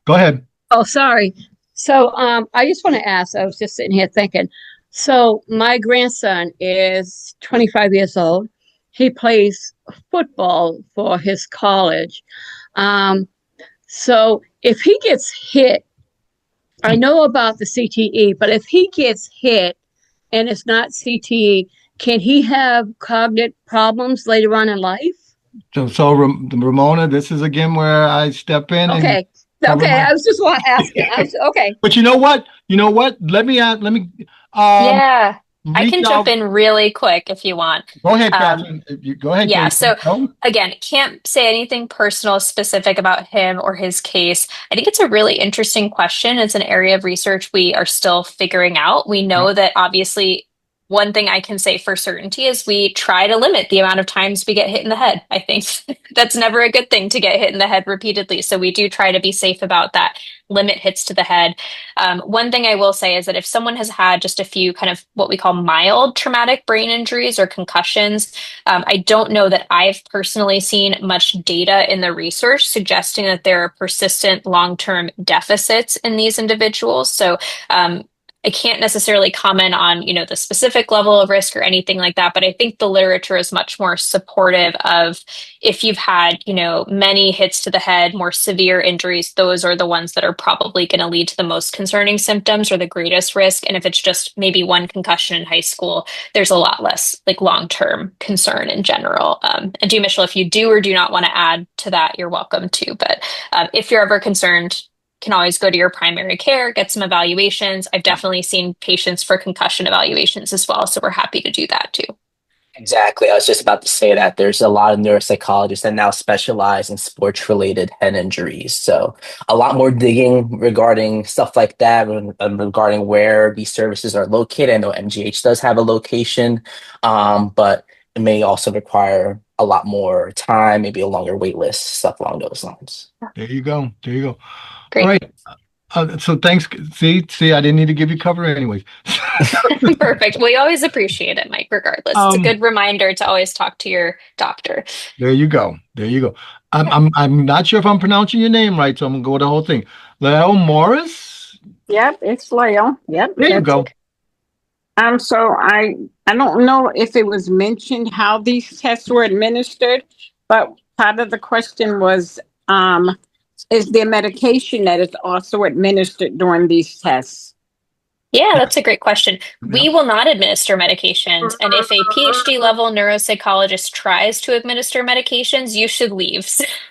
Go ahead. Oh, sorry. So I just want to ask, I was just sitting here thinking, so my grandson is 25 years old. He plays football for his college. So if he gets hit, I know about the CTE, but if he gets hit and it's not CTE, can he have cognitive problems later on in life? So Ramona, this is again where I step in. Okay. Okay, I was just asking. Okay. But you know what? Let me yeah, I can jump in really quick if you want. Go ahead, Catherine. Go ahead. Yeah, Kate. so again, can't say anything personal specific about him or his case. I think it's a really interesting question. It's an area of research we are still figuring out. We know that obviously one thing I can say for certainty is we try to limit the amount of times we get hit in the head. I think that's never a good thing to get hit in the head repeatedly. So we do try to be safe about that, limit hits to the head. One thing I will say is that if someone has had just a few kind of what we call mild traumatic brain injuries or concussions, I don't know that I've personally seen much data in the research suggesting that there are persistent long-term deficits in these individuals. So I can't necessarily comment on, the specific level of risk or anything like that, but I think the literature is much more supportive of if you've had, many hits to the head, more severe injuries, those are the ones that are probably going to lead to the most concerning symptoms or the greatest risk. And if it's just maybe one concussion in high school, there's a lot less long-term concern in general. And Dumichel, if you do or do not want to add to that, you're welcome to. But if you're ever concerned, can always go to your primary care, get some evaluations. I've definitely seen patients for concussion evaluations as well, so we're happy to do that too. Exactly. I was just about to say that there's a lot of neuropsychologists that now specialize in sports-related head injuries. So a lot more digging regarding stuff like that and regarding where these services are located. I know MGH does have a location, but it may also require a lot more time, maybe a longer wait list, stuff along those lines. There you go. Great. All right. So thanks. See, I didn't need to give you cover anyways. Perfect. We always appreciate it, Mike, regardless. It's a good reminder to always talk to your doctor. There you go. I'm not sure if I'm pronouncing your name right, so I'm gonna go with the whole thing. Leo Morris? Yep, it's Leo. Yep. There you go. So I don't know if it was mentioned how these tests were administered, but part of the question was is there medication that is also administered during these tests? Yeah, that's a great question. We will not administer medications. And if a PhD level neuropsychologist tries to administer medications, you should leave.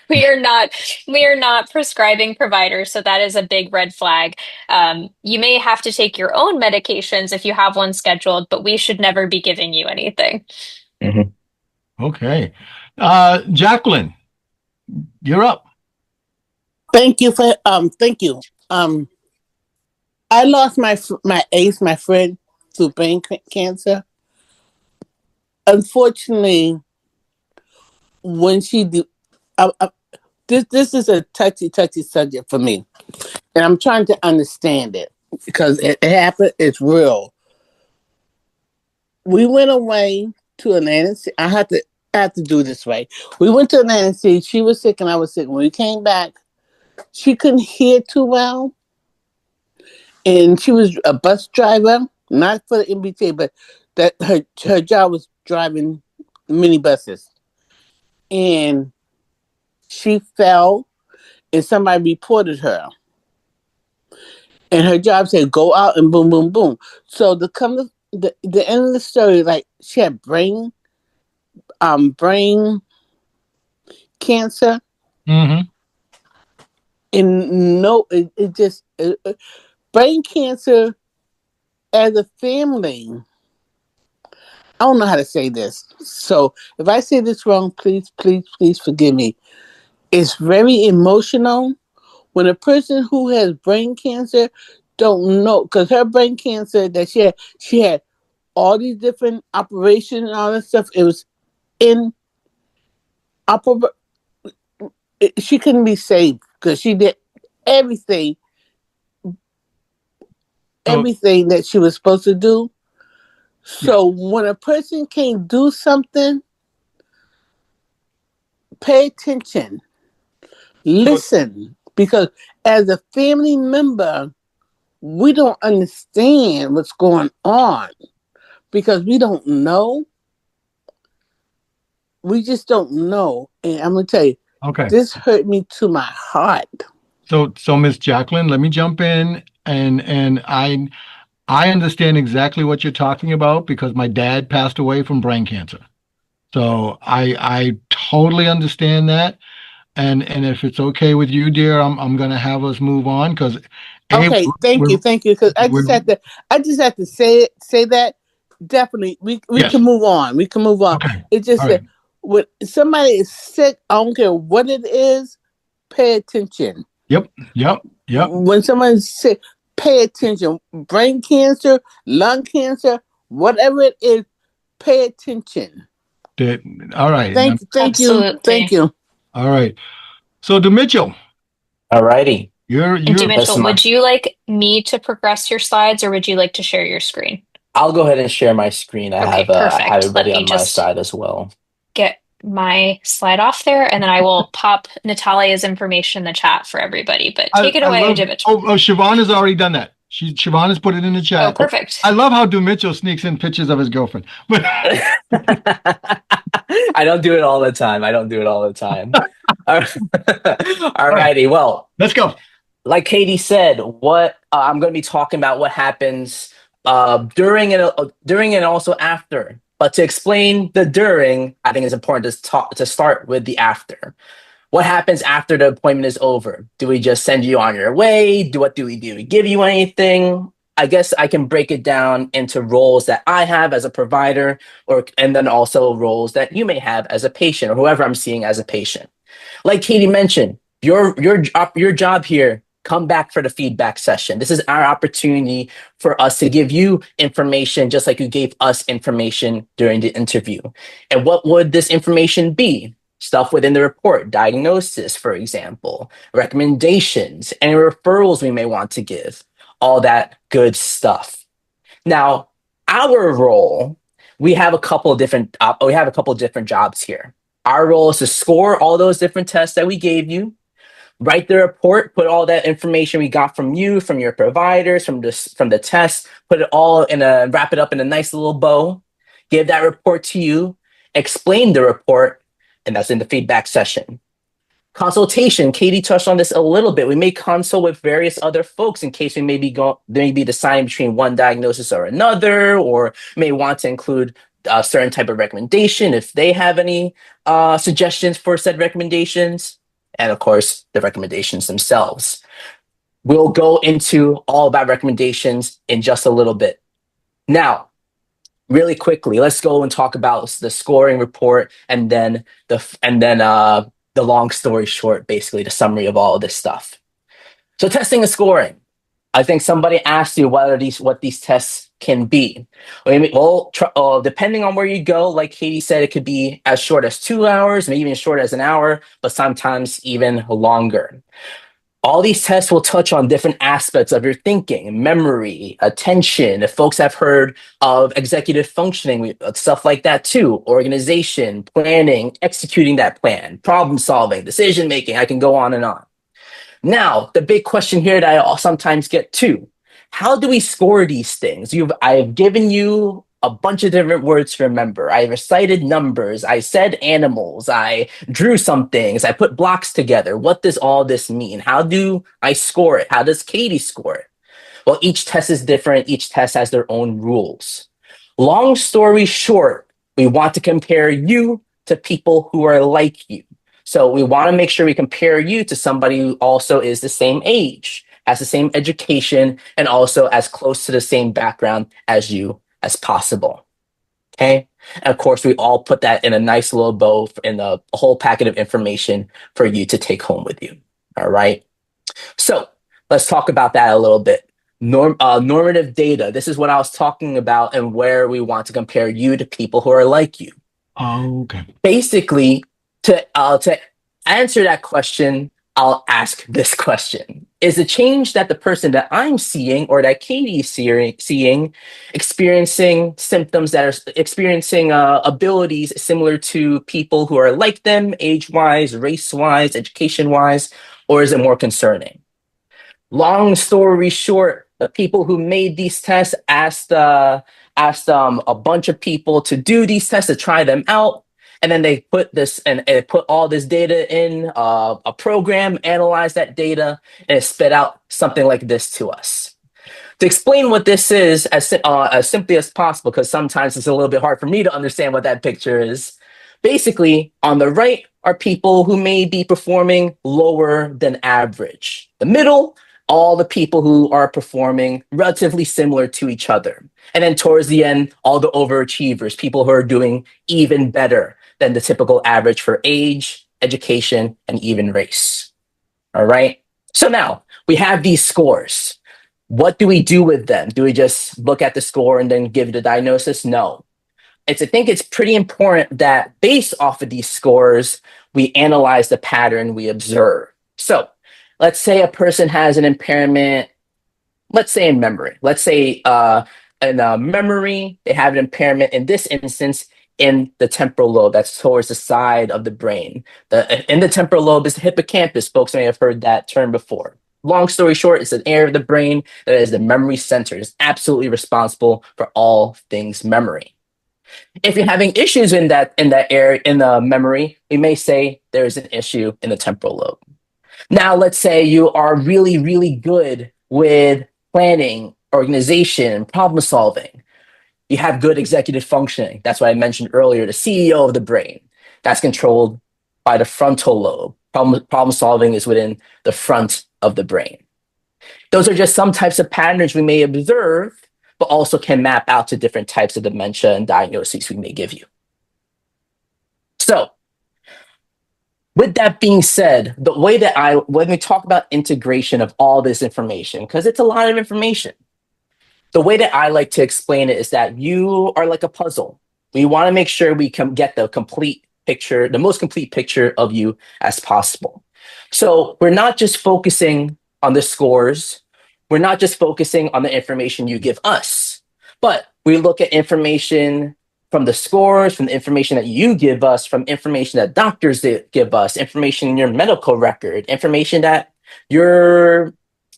We are not prescribing providers. So that is a big red flag. You may have to take your own medications if you have one scheduled, but we should never be giving you anything. Mm-hmm. Okay. Jacqueline, you're up. Thank you. I lost my friend, to brain cancer unfortunately, when she do, this is a touchy subject for me, and I'm trying to understand it because it happened. It's real. We went away to Atlantic City. I have to do this right. We went to Atlantic City. She was sick and I was sick. When we came back, she couldn't hear too well, and she was a bus driver, not for the MBTA, but that her job was driving minibuses, and she fell, and somebody reported her. And her job said, go out and boom, boom, boom. So the end of the story, like she had brain cancer. Mm-hmm. And no, it just brain cancer as a family. I don't know how to say this. So if I say this wrong, please forgive me. It's very emotional when a person who has brain cancer don't know, because her brain cancer that she had all these different operations and all that stuff. It was in she couldn't be saved because she did everything that she was supposed to do. So when a person can't do something, pay attention, listen, because as a family member, we don't understand what's going on because we don't know. We just don't know. And I'm going to tell you, this hurt me to my heart. So Miss Jacqueline, let me jump in, and I understand exactly what you're talking about because my dad passed away from brain cancer. So I totally understand that. And if it's okay with you, dear, I'm gonna have us move on because okay, thank you, because I just have to say that. Definitely, we can move on. We can move on. Okay. It's just that when somebody is sick, I don't care what it is, pay attention. Yep. When someone's sick, pay attention. Brain cancer, lung cancer, whatever it is, pay attention. All right. Thank you. All right. So Dumichel. All righty. You're Dumichel, would you like me to progress your slides or would you like to share your screen? I'll go ahead and share my screen. I have everybody on my just side as well. Get my slide off there, and then I will pop Natalia's information in the chat for everybody. But take it away, Dumichel. Siobhan has already done that. Siobhan has put it in the chat. Oh, perfect. I love how Dumichel sneaks in pictures of his girlfriend. But I don't do it all the time. All righty. Well, let's go. Like Katie said, I'm going to be talking about what happens during and also after. But to explain the during, I think it's important to start with the after. What happens after the appointment is over? Do we just send you on your way? What do we do? We give you anything? I guess I can break it down into roles that I have as a provider, and then also roles that you may have as a patient or whoever I'm seeing as a patient. Like Katie mentioned, your job here. Come back for the feedback session. This is our opportunity for us to give you information just like you gave us information during the interview. And what would this information be? Stuff within the report, diagnosis, for example, recommendations, any referrals we may want to give, all that good stuff. Now, our role, we have a couple of different jobs here. Our role is to score all those different tests that we gave you, write the report, put all that information we got from you, from your providers, from the test, wrap it up in a nice little bow, give that report to you, explain the report, and that's in the feedback session. Consultation, Katie touched on this a little bit. We may consult with various other folks in case we may be deciding between one diagnosis or another, or may want to include a certain type of recommendation if they have any suggestions for said recommendations. And of course, the recommendations themselves. We'll go into all about recommendations in just a little bit. Now, really quickly, let's go and talk about the scoring report and then the long story short, basically the summary of all of this stuff. So testing and scoring. I think somebody asked you what these tests can be. Well, depending on where you go, like Katie said, it could be as short as 2 hours, maybe even as short as an hour, but sometimes even longer. All these tests will touch on different aspects of your thinking, memory, attention. If folks have heard of executive functioning, stuff like that too, organization, planning, executing that plan, problem solving, decision making, I can go on and on. Now, the big question here that I sometimes get too, how do we score these things? I have given you a bunch of different words to remember. I recited numbers. I said animals. I drew some things. I put blocks together. What does all this mean? How do I score it? How does Katie score it? Well, each test is different. Each test has their own rules. Long story short, we want to compare you to people who are like you. So we want to make sure we compare you to somebody who also is the same age, has the same education, and also as close to the same background as you as possible. Okay. And of course, we all put that in a nice little bow in a whole packet of information for you to take home with you. All right. So let's talk about that a little bit. Normative data. This is what I was talking about and where we want to compare you to people who are like you. Oh, okay. Basically, to answer that question, I'll ask this question. Is the change that the person that I'm seeing or that Katie is seeing experiencing symptoms that are experiencing abilities similar to people who are like them, age-wise, race-wise, education-wise, or is it more concerning? Long story short, the people who made these tests asked a bunch of people to do these tests to try them out. And then they put this and put all this data in a program, analyze that data, and it spit out something like this to us. To explain what this is as simply as possible, because sometimes it's a little bit hard for me to understand what that picture is. Basically, on the right are people who may be performing lower than average. The middle, all the people who are performing relatively similar to each other. And then towards the end, all the overachievers, people who are doing even better than the typical average for age, education, and even race. All right. So now we have these scores. What do we do with them? Do we just look at the score and then give the diagnosis? No. I think it's pretty important that based off of these scores, we analyze the pattern we observe. So let's say a person has an impairment, let's say in memory. Let's say in memory, they have an impairment in this instance in the temporal lobe, that's towards the side of the brain. In the temporal lobe is the hippocampus. Folks may have heard that term before. Long story short, it's an area of the brain that is the memory center. It's absolutely responsible for all things memory. If you're having issues in that area, in the memory, we may say there's an issue in the temporal lobe. Now, let's say you are really, really good with planning, organization, problem solving. You have good executive functioning. That's what I mentioned earlier, the CEO of the brain. That's controlled by the frontal lobe. Problem solving is within the front of the brain. Those are just some types of patterns we may observe, but also can map out to different types of dementia and diagnoses we may give you. So, with that being said, the way that when we talk about integration of all this information, because it's a lot of information, the way that I like to explain it is that you are like a puzzle. We want to make sure we can get the complete picture, the most complete picture of you as possible. So we're not just focusing on the scores. We're not just focusing on the information you give us, but we look at information from the scores, from the information that you give us, from information that doctors give us, information in your medical record, information that your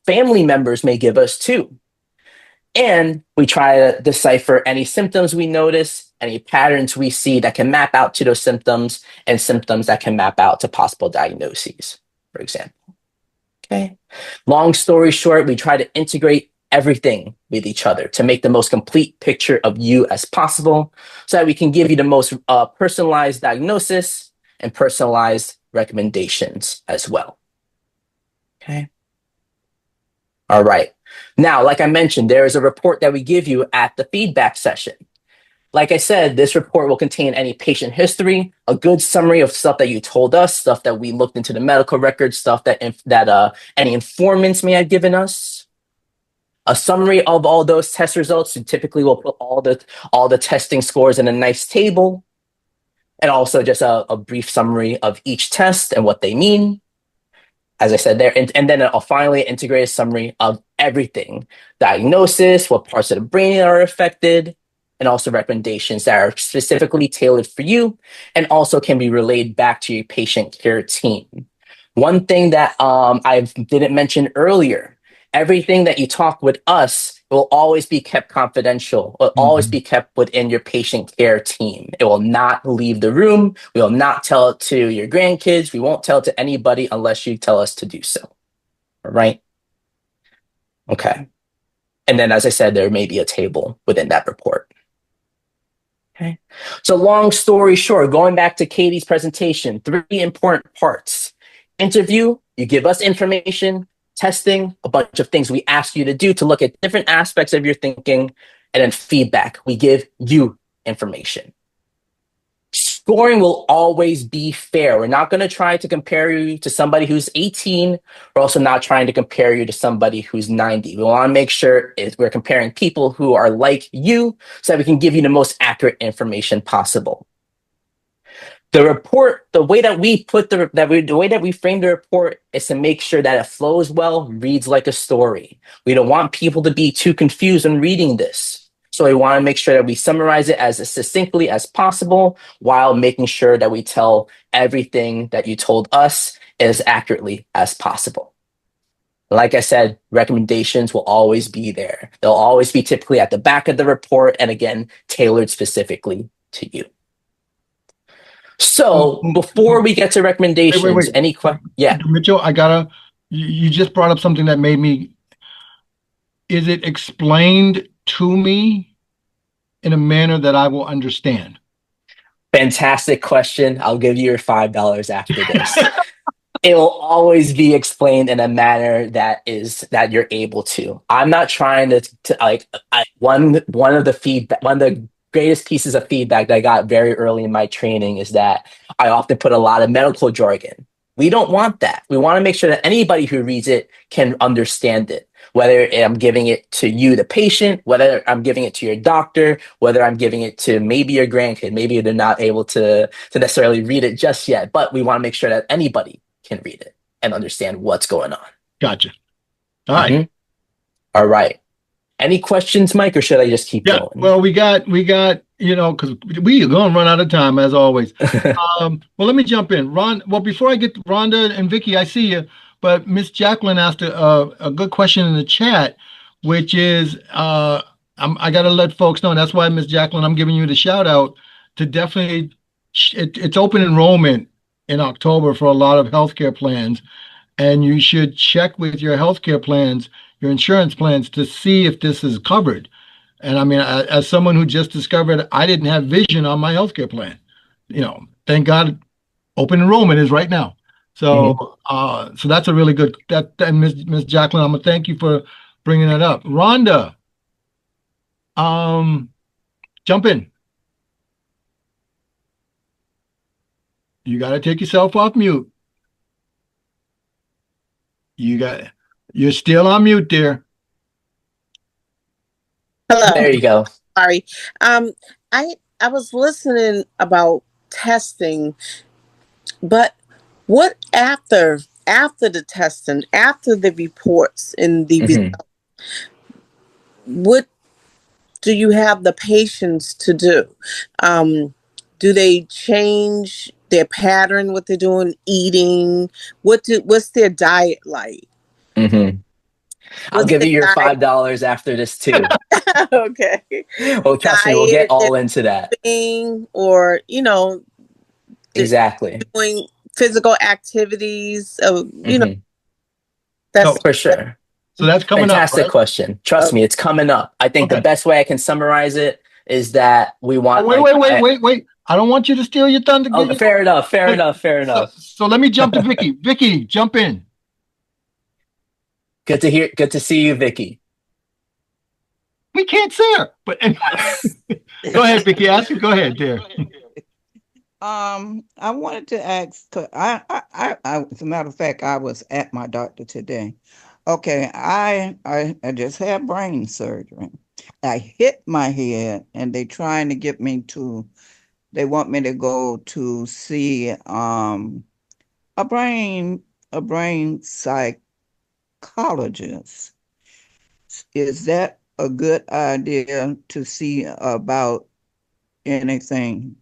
family members may give us too. And we try to decipher any symptoms we notice, any patterns we see that can map out to those symptoms, and symptoms that can map out to possible diagnoses, for example. Okay. Long story short, we try to integrate everything with each other to make the most complete picture of you as possible so that we can give you the most personalized diagnosis and personalized recommendations as well. Okay. All right. Now, like I mentioned, there is a report that we give you at the feedback session. Like I said, this report will contain any patient history, a good summary of stuff that you told us, stuff that we looked into the medical records, stuff that any informants may have given us. A summary of all those test results. We typically will put all the testing scores in a nice table, and also just a brief summary of each test and what they mean. As I said there, and then I'll finally integrate a summary of everything: diagnosis, what parts of the brain are affected, and also recommendations that are specifically tailored for you and also can be relayed back to your patient care team. One thing that I didn't mention earlier, everything that you talk with us will always be kept confidential, will always be kept within your patient care team. It will not leave the room. We will not tell it to your grandkids. We won't tell it to anybody unless you tell us to do so. All right? Okay. And then, as I said, there may be a table within that report. Okay. So long story short, going back to Katie's presentation, 3 important parts. Interview, you give us information. Testing, a bunch of things we ask you to do to look at different aspects of your thinking. And then feedback, we give you information. Scoring will always be fair. We're not going to try to compare you to somebody who's 18. We're also not trying to compare you to somebody who's 90. We want to make sure we're comparing people who are like you so that we can give you the most accurate information possible. The report, the way that we frame the report is to make sure that it flows well, reads like a story. We don't want people to be too confused when reading this. So we want to make sure that we summarize it as succinctly as possible while making sure that we tell everything that you told us as accurately as possible. Like I said, recommendations will always be there. They'll always be typically at the back of the report and again, tailored specifically to you. So before we get to recommendations, any questions? Yeah. Mitchell, you just brought up something that made me, is it explained to me in a manner that I will understand? Fantastic question. I'll give you your $5 after this. It will always be explained in a manner that you're able to. I'm not trying one of the greatest pieces of feedback that I got very early in my training is that I often put a lot of medical jargon. We don't want that. We want to make sure that anybody who reads it can understand it, whether I'm giving it to you, the patient, whether I'm giving it to your doctor, whether I'm giving it to maybe your grandkid. Maybe they're not able to necessarily read it just yet, but we want to make sure that anybody can read it and understand what's going on. Gotcha. All right. All right. Any questions, Mike, or should I just keep going? Well, we got, because we are going to run out of time as always. Well, let me jump in. Before I get to Rhonda and Vicky, I see you, but Miss Jacqueline asked a good question in the chat, which is, I got to let folks know. That's why, Miss Jacqueline, I'm giving you the shout out to definitely, it's open enrollment in October for a lot of healthcare plans, and you should check with your healthcare plans, your insurance plans, to see if this is covered. And I mean, as someone who just discovered I didn't have vision on my healthcare plan, thank God open enrollment is right now. So, so that's a really good, and Ms. Jacqueline, I'm gonna thank you for bringing that up. Rhonda, jump in. You got to take yourself off mute. You're still on mute there. Hello. There you go. Sorry. I was listening about testing, but what after the testing, after the reports and the results, what do you have the patients to do? Do they change their pattern, what they're doing, eating? What's their diet like? I'll give you your $5 after this too. Okay. Well, trust me, we'll get all into that. Or, exactly. Doing physical activities, that's for sure. So that's coming up. Fantastic question. Trust me, it's coming up. I think the best way I can summarize it is that we want. Wait. I don't want you to steal your thunder. Fair enough. So let me jump to Vicky. Vicky, jump in. Good to see you, Vicky. We can't see her, but anyway. Go ahead, Vicky. Go ahead, there. I wanted to ask. I, as a matter of fact, I was at my doctor today. Okay, I just had brain surgery. I hit my head and they want me to go to see a brain a brain psychologist. Is that a good idea to see about anything?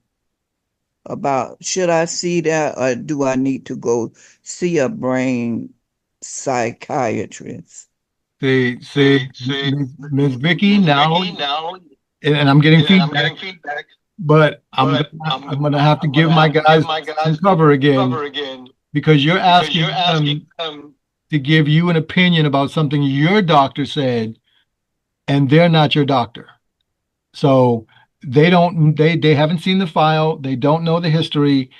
About should I see that or do I need to go see a brain psychiatrist? See, Ms. Vicky, now, and I'm getting feedback, but I'm gonna have to give my guys some cover again because you're asking them to give you an opinion about something your doctor said, and they're not your doctor. So they haven't seen the file, they don't know the history.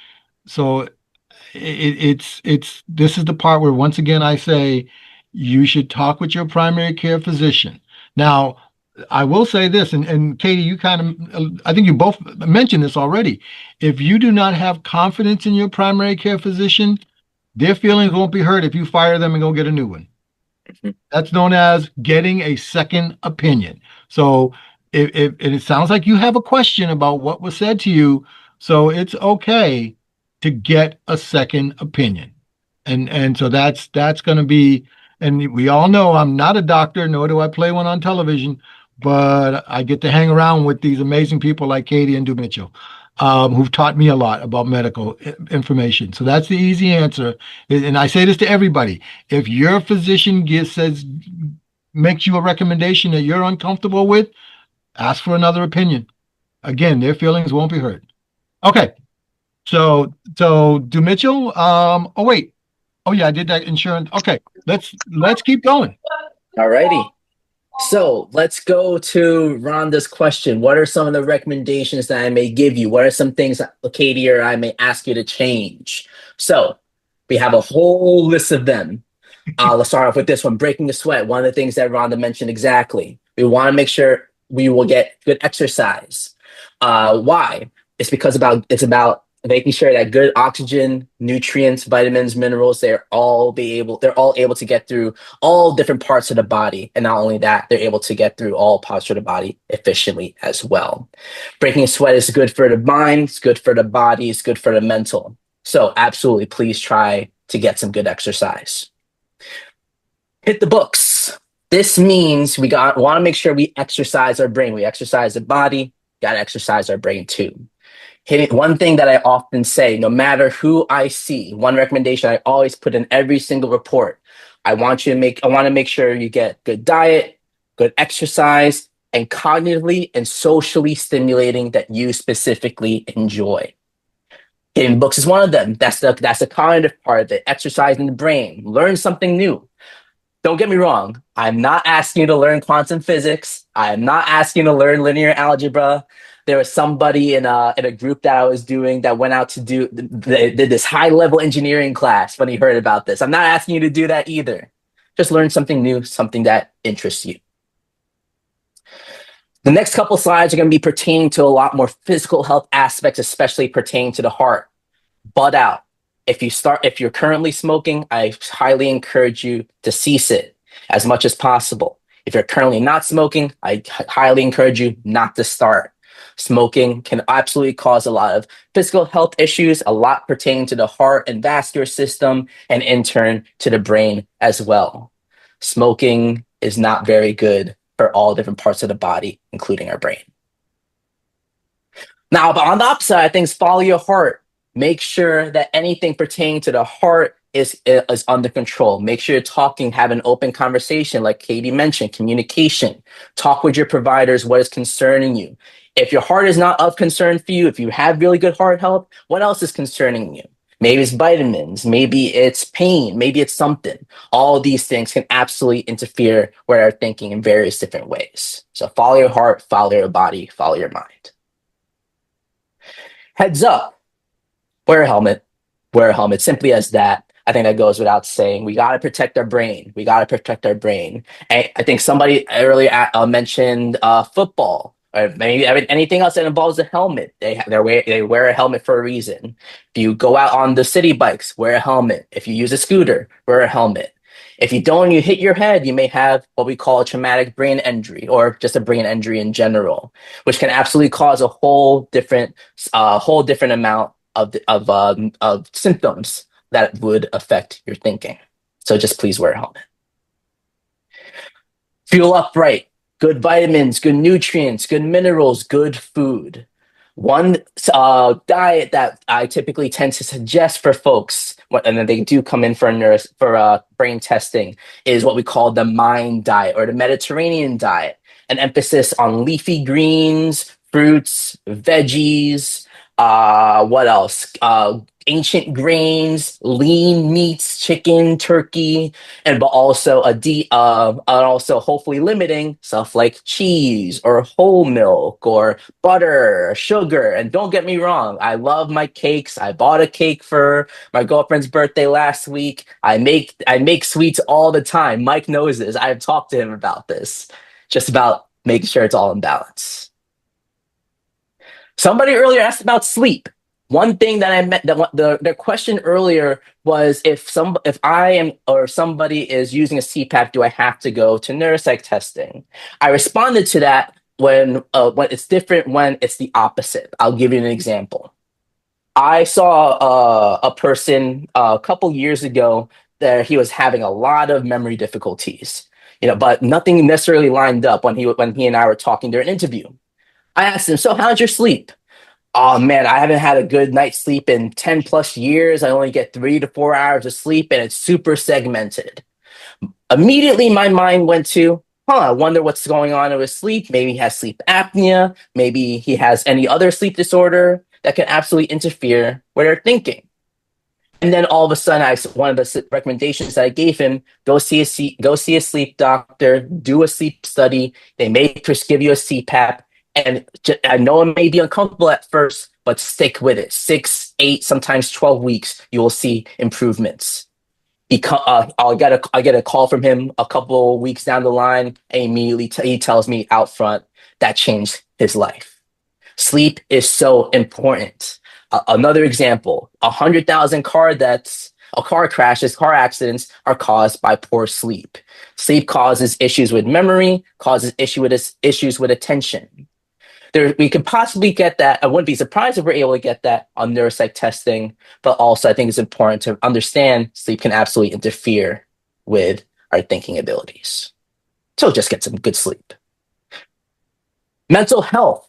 So it's this is the part where once again I say you should talk with your primary care physician. Now, I will say this, and Katie, you kind of I think you both mentioned this already. If you do not have confidence in your primary care physician, their feelings won't be hurt if you fire them and go get a new one. That's known as getting a second opinion. So if it sounds like you have a question about what was said to you, so it's okay to get a second opinion. And so that's going to be, and we all know I'm not a doctor, nor do I play one on television, but I get to hang around with these amazing people like Katie and Dumichel, who've taught me a lot about medical information. So that's the easy answer. And I say this to everybody. If your physician makes you a recommendation that you're uncomfortable with, ask for another opinion. Again, their feelings won't be hurt. Okay. So Dumichel, oh wait. Oh yeah, I did that insurance. Okay, let's keep going. All righty. So let's go to Rhonda's question. What are some of the recommendations that I may give you? What are some things that Katie or I may ask you to change? So we have a whole list of them. Let's start off with this one, breaking a sweat. One of the things that Rhonda mentioned exactly. We want to make sure we will get good exercise. Why? It's about making sure that good oxygen, nutrients, vitamins, minerals, they're all able to get through all different parts of the body. And not only that, they're able to get through all parts of the body efficiently as well. Breaking a sweat is good for the mind, it's good for the body, it's good for the mental. So absolutely, please try to get some good exercise. Hit the books. This means we want to make sure we exercise our brain. We exercise the body, got to exercise our brain too. One thing that I often say, no matter who I see, one recommendation I always put in every single report, I want to make sure you get good diet, good exercise, and cognitively and socially stimulating that you specifically enjoy. Hitting books is one of them. That's the cognitive part of it. Exercising the brain, learn something new. Don't get me wrong. I'm not asking you to learn quantum physics. I'm not asking you to learn linear algebra. There was somebody in a group that I was doing that went out to did this high-level engineering class when he heard about this. I'm not asking you to do that either. Just learn something new, something that interests you. The next couple slides are going to be pertaining to a lot more physical health aspects, especially pertaining to the heart. Bud out. If you're currently smoking, I highly encourage you to cease it as much as possible. If you're currently not smoking, I highly encourage you not to start. Smoking can absolutely cause a lot of physical health issues, a lot pertaining to the heart and vascular system, and in turn to the brain as well. Smoking is not very good for all different parts of the body, including our brain. Now, but on the opposite side of things, follow your heart. Make sure that anything pertaining to the heart is under control. Make sure you're talking, have an open conversation, like Katie mentioned, communication. Talk with your providers what is concerning you. If your heart is not of concern for you, if you have really good heart health, what else is concerning you? Maybe it's vitamins, maybe it's pain, maybe it's something. All of these things can absolutely interfere with our thinking in various different ways. So follow your heart, follow your body, follow your mind. Heads up, wear a helmet, simply as that. I think that goes without saying. We got to protect our brain. And I think somebody earlier mentioned football. Or maybe anything else that involves a helmet. They wear a helmet for a reason. If you go out on the city bikes, wear a helmet. If you use a scooter, wear a helmet. If you don't, you hit your head, you may have what we call a traumatic brain injury, or just a brain injury in general, which can absolutely cause a whole different amount of symptoms that would affect your thinking. So just please wear a helmet. Fuel up right. Good vitamins, good nutrients, good minerals, good food. One diet that I typically tend to suggest for folks, and then they do come in for brain testing, is what we call the MIND diet, or the Mediterranean diet. An emphasis on leafy greens, fruits, veggies, what else? Ancient grains, lean meats, chicken, turkey, but also also hopefully limiting stuff like cheese or whole milk or butter, sugar. And don't get me wrong, I love my cakes. I bought a cake for my girlfriend's birthday last week. I make sweets all the time. Mike knows this. I've talked to him about this, just about making sure it's all in balance. Somebody earlier asked about sleep. One thing that I meant, the question earlier was if I am or somebody is using a CPAP, do I have to go to neuropsych testing? I responded to that when it's different, when it's the opposite. I'll give you an example. I saw a person a couple years ago that he was having a lot of memory difficulties, but nothing necessarily lined up when he and I were talking during an interview. I asked him, "So how's your sleep?" "Oh man, I haven't had a good night's sleep in 10 plus years. I only get 3 to 4 hours of sleep and it's super segmented." Immediately my mind went to, I wonder what's going on with sleep. Maybe he has sleep apnea. Maybe he has any other sleep disorder that can absolutely interfere with our thinking. And then all of a sudden, one of the recommendations that I gave him: go see a sleep doctor, do a sleep study. They may give you a CPAP. And I know it may be uncomfortable at first, but stick with it. 6, 8, sometimes 12 weeks, you will see improvements. I get a call from him a couple weeks down the line, and immediately he tells me out front that changed his life. Sleep is so important. Another example: 100,000 car crashes, car accidents are caused by poor sleep. Sleep causes issues with memory, causes issues with attention. We could possibly get that. I wouldn't be surprised if we're able to get that on neuropsych testing, but also I think it's important to understand sleep can absolutely interfere with our thinking abilities. So just get some good sleep. Mental health.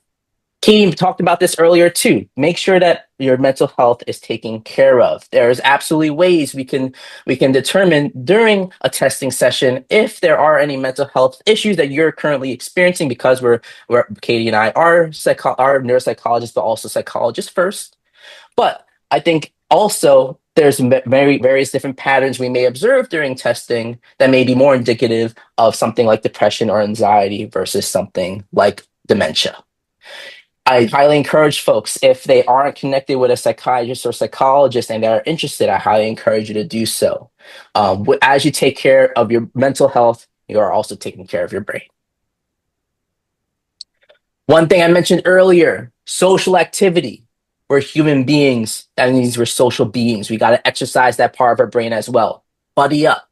Katie talked about this earlier too. Make sure that your mental health is taken care of. There's absolutely ways we can determine during a testing session if there are any mental health issues that you're currently experiencing, because Katie and I are neuropsychologists, but also psychologists first. But I think also there's various different patterns we may observe during testing that may be more indicative of something like depression or anxiety versus something like dementia. I highly encourage folks, if they aren't connected with a psychiatrist or psychologist and they're interested, I highly encourage you to do so. As you take care of your mental health, you are also taking care of your brain. One thing I mentioned earlier: social activity. We're human beings. That means we're social beings. We got to exercise that part of our brain as well. Buddy up.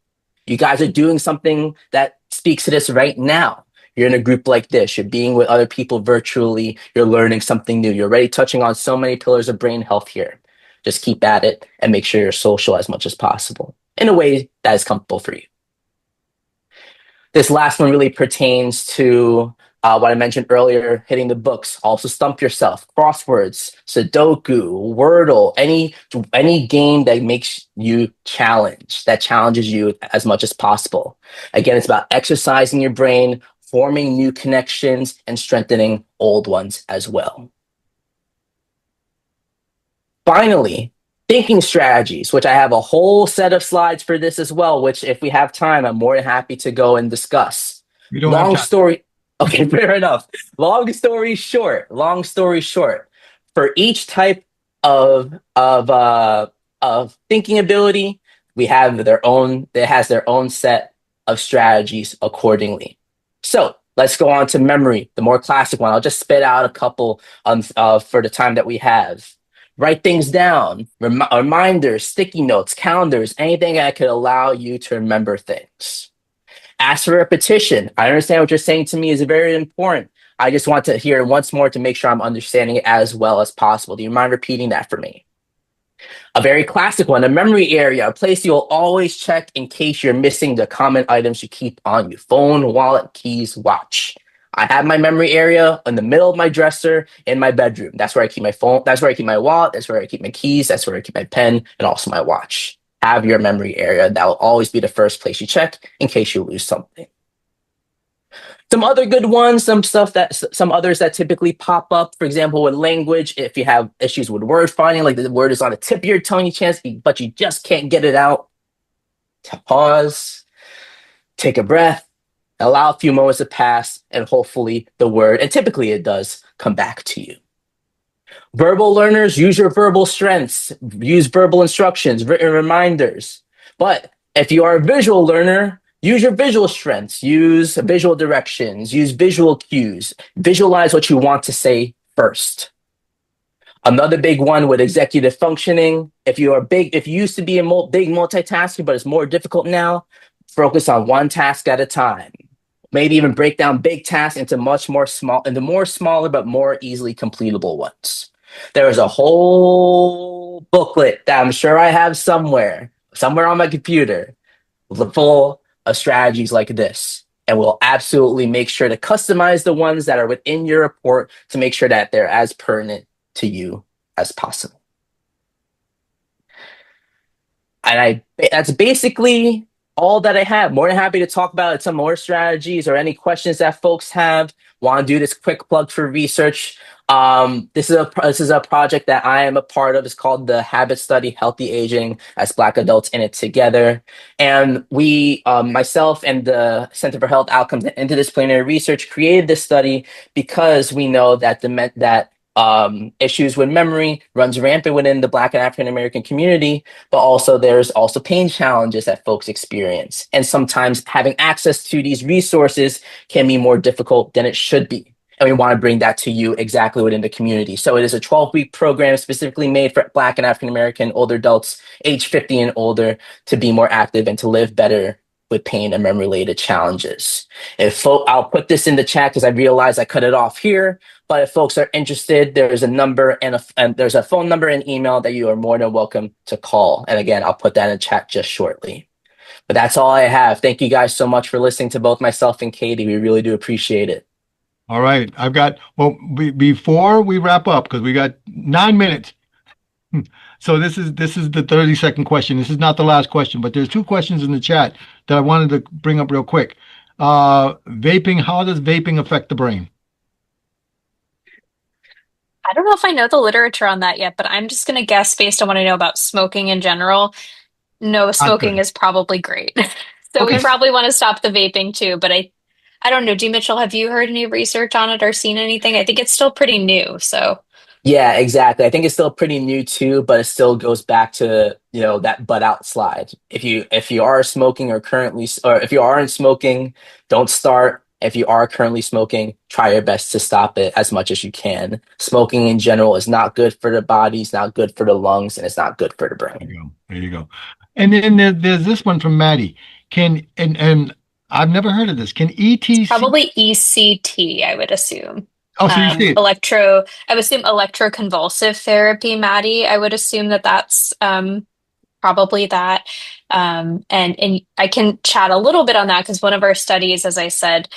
You guys are doing something that speaks to this right now. You're in a group like this. You're being with other people virtually. You're learning something new. You're already touching on so many pillars of brain health here. Just keep at it and make sure you're social as much as possible in a way that is comfortable for you. This last one really pertains to what I mentioned earlier, hitting the books. Also stump yourself. Crosswords, Sudoku, Wordle, any game that makes you that challenges you as much as possible. Again, it's about exercising your brain, forming new connections, and strengthening old ones as well. Finally, thinking strategies, which I have a whole set of slides for this as well, which if we have time, I'm more than happy to go and discuss. Long story. Okay, fair enough. Long story short, for each type of thinking ability, it has their own set of strategies accordingly. So let's go on to memory, the more classic one. I'll just spit out a couple for the time that we have. Write things down, reminders, sticky notes, calendars, anything that could allow you to remember things. Ask for repetition. I understand what you're saying to me is very important. I just want to hear it once more to make sure I'm understanding it as well as possible. Do you mind repeating that for me? A very classic one, a memory area, a place you'll always check in case you're missing the common items you keep on you. Phone, wallet, keys, watch. I have my memory area in the middle of my dresser in my bedroom. That's where I keep my phone. That's where I keep my wallet. That's where I keep my keys. That's where I keep my pen and also my watch. Have your memory area. That will always be the first place you check in case you lose something. Some other good ones, some others that typically pop up, for example, with language, if you have issues with word finding, like the word is on the tip of your tongue, but you just can't get it out. Pause, take a breath, allow a few moments to pass, and hopefully the word, and typically it does, come back to you. Verbal learners, use your verbal strengths, use verbal instructions, written reminders. But if you are a visual learner, use your visual strengths, use visual directions, use visual cues, visualize what you want to say first. Another big one with executive functioning, if you used to be a big multitasker, but it's more difficult now, focus on one task at a time. Maybe even break down big tasks into more smaller but more easily completable ones. There is a whole booklet that I'm sure I have somewhere on my computer, full of strategies like this. And we'll absolutely make sure to customize the ones that are within your report to make sure that they're as pertinent to you as possible. And that's basically all that I have. More than happy to talk about some more strategies or any questions that folks have. Want to do this quick plug for research. This is a project that I am a part of. It's called the Habit Study, Healthy Aging as Black Adults in It Together. And we, myself and the Center for Health Outcomes and Interdisciplinary Research created this study because we know that issues with memory runs rampant within the Black and African American community, but also there's also pain challenges that folks experience. And sometimes having access to these resources can be more difficult than it should be. And we want to bring that to you exactly within the community. So it is a 12-week program specifically made for Black and African American older adults, age 50 and older, to be more active and to live better with pain and memory-related challenges. I'll put this in the chat because I realized I cut it off here. But if folks are interested, there's a number and there's a phone number and email that you are more than welcome to call. And again, I'll put that in the chat just shortly. But that's all I have. Thank you guys so much for listening to both myself and Katie. We really do appreciate it. All right. Before we wrap up, because we got 9 minutes. So this is the 30-second question. This is not the last question, but there's 2 questions in the chat that I wanted to bring up real quick. Vaping, how does vaping affect the brain? I don't know if I know the literature on that yet, but I'm just going to guess based on what I know about smoking in general. No, smoking is probably great. So we probably want to stop the vaping too, but I don't know. Dumichel, have you heard any research on it or seen anything? I think it's still pretty new, so. Yeah, exactly. I think it's still pretty new too, but it still goes back to, that butt out slide. If you are smoking or if you aren't smoking, don't start. If you are currently smoking, try your best to stop it as much as you can. Smoking in general is not good for the body, it's not good for the lungs, and it's not good for the brain. There you go. And then there's this one from Maddie. And I've never heard of this. Can ETC? Probably ECT, I would assume. Oh, so you see it. I would assume electroconvulsive therapy, Maddie. I would assume that's probably that. And I can chat a little bit on that because one of our studies, as I said,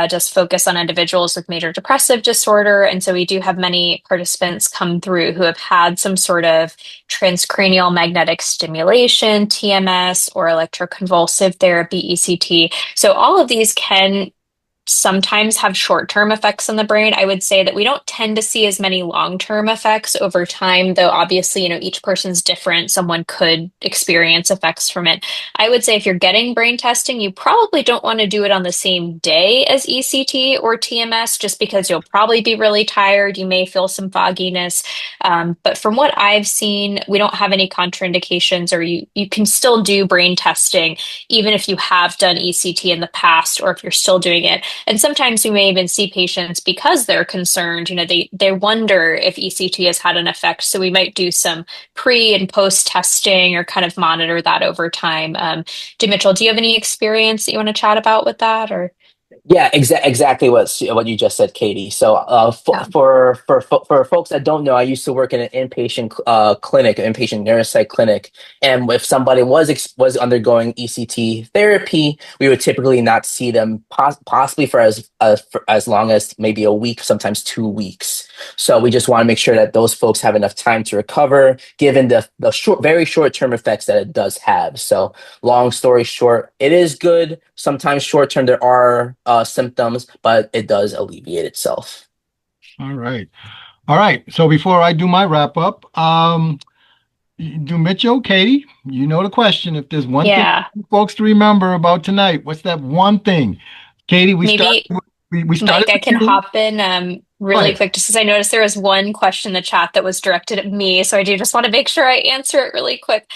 just focus on individuals with major depressive disorder. And so we do have many participants come through who have had some sort of transcranial magnetic stimulation, TMS, or electroconvulsive therapy, ECT. So all of these can sometimes have short-term effects on the brain. I would say that we don't tend to see as many long-term effects over time, though obviously, each person's different. Someone could experience effects from it. I would say if you're getting brain testing, you probably don't want to do it on the same day as ECT or TMS, just because you'll probably be really tired. You may feel some fogginess. But from what I've seen, we don't have any contraindications, or you can still do brain testing, even if you have done ECT in the past, or if you're still doing it. And sometimes we may even see patients because they're concerned, they wonder if ECT has had an effect. So we might do some pre and post testing or kind of monitor that over time. Dumichel, do you have any experience that you want to chat about with that, or? Yeah, exactly what you just said, Katie. So, Yeah. for folks that don't know, I used to work in an inpatient clinic, an inpatient neuropsych clinic, and if somebody was undergoing ECT therapy, we would typically not see them possibly for as long as maybe a week, sometimes 2 weeks. So we just want to make sure that those folks have enough time to recover, given the very short term effects that it does have. So, long story short, it is good. Sometimes short term there are symptoms, but it does alleviate itself. All right. All right. So before I do my wrap up, Dumichel, Katie, you know the question. If there's one thing folks to remember about tonight, what's that one thing? Katie, we started Mike, I can hop in really ahead. quick just because I noticed there was one question in the chat that was directed at me. So I do just want to make sure I answer it really quick.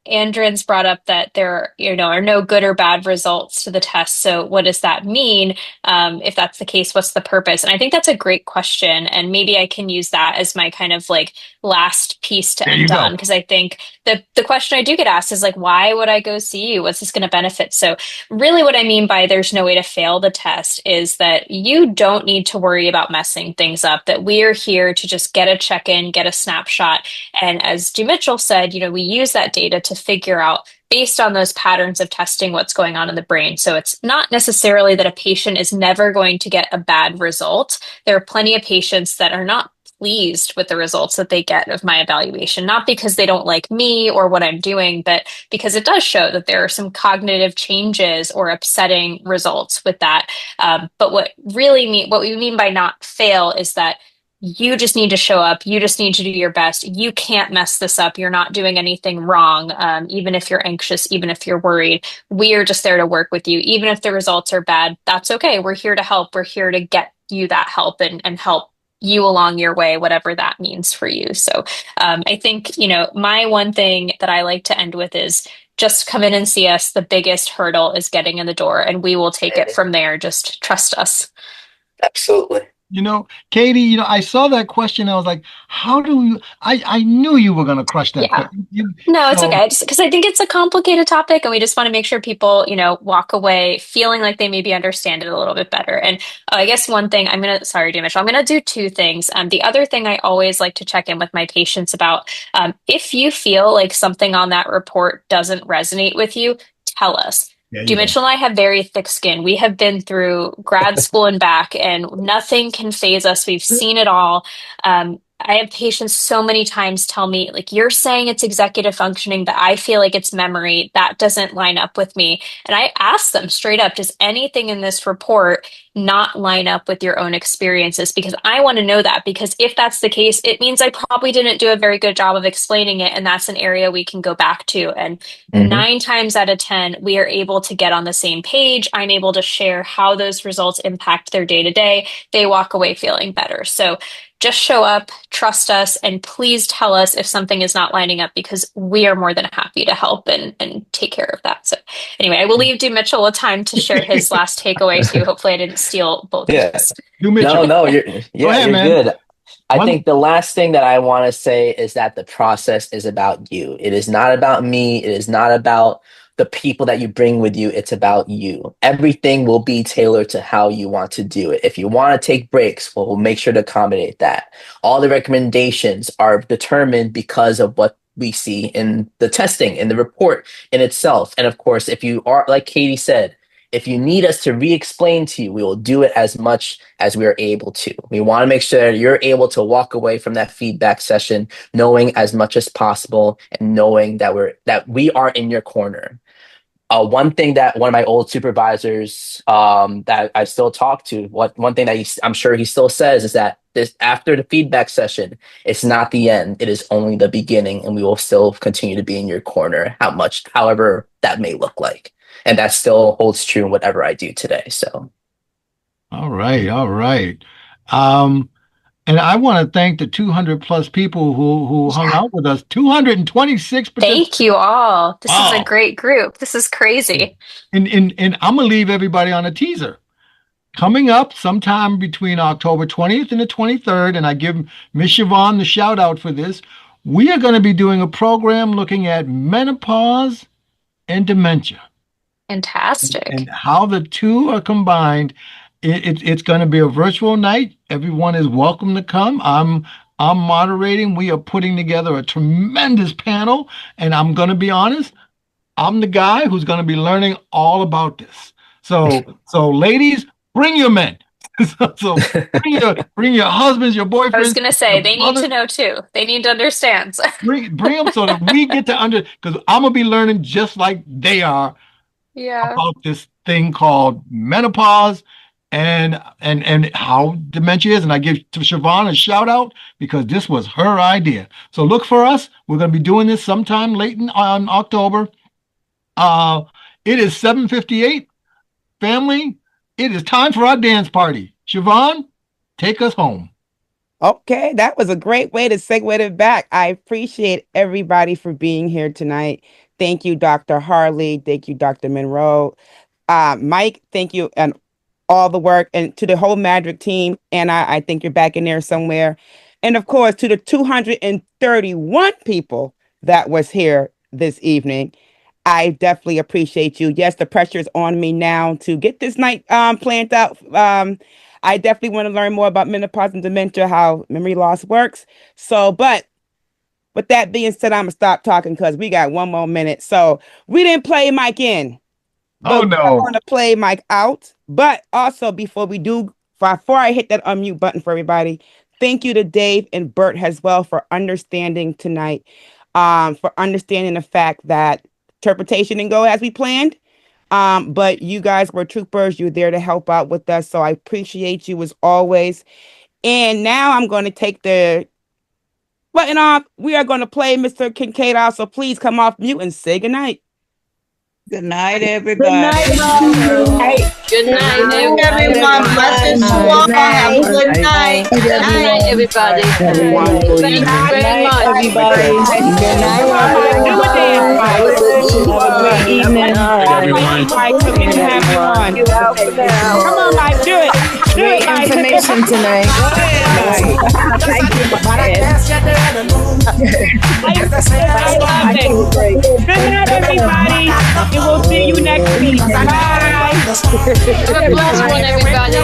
Andrin's brought up that there are no good or bad results to the test. So what does that mean? If that's the case, what's the purpose? And I think that's a great question. And maybe I can use that as my kind of like last piece to end on, because I think the question I do get asked is like, why would I go see you? What's this going to benefit? So really what I mean by there's no way to fail the test is that you don't need to worry about messing things up, that we are here to just get a check-in, get a snapshot. And as Dumichel said, we use that data to figure out based on those patterns of testing what's going on in the brain. So it's not necessarily that a patient is never going to get a bad result. There are plenty of patients that are not pleased with the results that they get of my evaluation, not because they don't like me or what I'm doing, but because it does show that there are some cognitive changes or upsetting results with that. But what we mean by not fail is that you just need to show up. You just need to do your best. You can't mess this up. You're not doing anything wrong. Even if you're anxious, even if you're worried, we are just there to work with you. Even if the results are bad, that's okay. We're here to help. We're here to get you that help and help you along your way, whatever that means for you. So I think, my one thing that I like to end with is just come in and see us. The biggest hurdle is getting in the door, and we will take it from there. Just trust us. Absolutely. Katie, I saw that question. I was like, how do you, I knew you were going to crush that. Yeah. No, it's okay. Because I think it's a complicated topic and we just want to make sure people, walk away feeling like they maybe understand it a little bit better. And I guess one thing sorry, Dumichel, I'm going to do two things. The other thing I always like to check in with my patients about, if you feel like something on that report doesn't resonate with you, tell us. Dumichel and I have very thick skin. We have been through grad school and back, and nothing can phase us. We've seen it all. I have patients so many times tell me, like, you're saying it's executive functioning, but I feel like it's memory. That doesn't line up with me. And I ask them straight up, does anything in this report not line up with your own experiences? Because I want to know that, because if that's the case, it means I probably didn't do a very good job of explaining it. And that's an area we can go back to. And 9 times out of 10, we are able to get on the same page. I'm able to share how those results impact their day to day. They walk away feeling better. So just show up, trust us, and please tell us if something is not lining up, because we are more than happy to help and take care of that. So anyway, I will leave Dumichel with time to share his last takeaway too. Hopefully I didn't steal both of us. No, you're good. I think the last thing that I want to say is that the process is about you. It is not about me. It is not about the people that you bring with you. It's about you. Everything will be tailored to how you want to do it. If you want to take breaks, we'll make sure to accommodate that. All the recommendations are determined because of what we see in the testing, in the report in itself. And of course, if you are, like Katie said, if you need us to re-explain to you, we will do it as much as we are able to. We want to make sure that you're able to walk away from that feedback session knowing as much as possible and knowing that we are in your corner. One thing that one of my old supervisors that I still talk to, one thing that I'm sure he still says is that after the feedback session, it's not the end. It is only the beginning, and we will still continue to be in your corner, however that may look like. And that still holds true in whatever I do today. So, all right. And I want to thank the 200 plus people who hung out with us. 226. Thank you all. This is a great group. This is crazy. And I'm gonna leave everybody on a teaser. coming up sometime between October 20th and the 23rd, and I give Miss Siobhan the shout out for this, we are going to be doing a program looking at menopause and dementia. Fantastic. And how the two are combined. It's going to be a virtual night. Everyone is welcome to come. I'm moderating. We are putting together a tremendous panel, and I'm going to be honest, I'm the guy who's going to be learning all about this. So ladies, bring your men. So bring your husbands, your boyfriends. I was going to say, they need to know too. They need to understand. bring them so that we get to because I'm going to be learning just like they are about this thing called menopause and how dementia is. And I give to Siobhan a shout out because this was her idea. So look for us. We're going to be doing this sometime late on October. It is 7:58. Family, it is time for our dance party. Siobhan, take us home. Okay, that was a great way to segue it back. I appreciate everybody for being here tonight. Thank you, Dr. Harley. Thank you, Dr. Munro. Mike, thank you, and all the work. And to the whole MADRC team, and I think you're back in there somewhere. And of course, to the 231 people that was here this evening, I definitely appreciate you. Yes, the pressure is on me now to get this night planned out. I definitely want to learn more about menopause and dementia, how memory loss works. So, but with that being said, I'm going to stop talking because we got one more minute. So we didn't play Mike in. Oh, no. I want to play Mike out. But also, before I hit that unmute button for everybody, thank you to Dave and Bert as well for understanding tonight, for understanding the fact that interpretation didn't go as we planned. But you guys were troopers. You're there to help out with us. So I appreciate you as always. And now I'm going to take the button off. We are going to play Mr. Kincaid out. So please come off mute and say goodnight. Good night, everybody. Good night, everyone. Blessings to all. Have a good night. Good night, everybody. Thank you very much. Everybody. Good night, Have a great evening. Come on, Mike. Do it. Great information tonight. Good night, everybody. And we'll see you next week. Bye. Have a blessed one, everybody.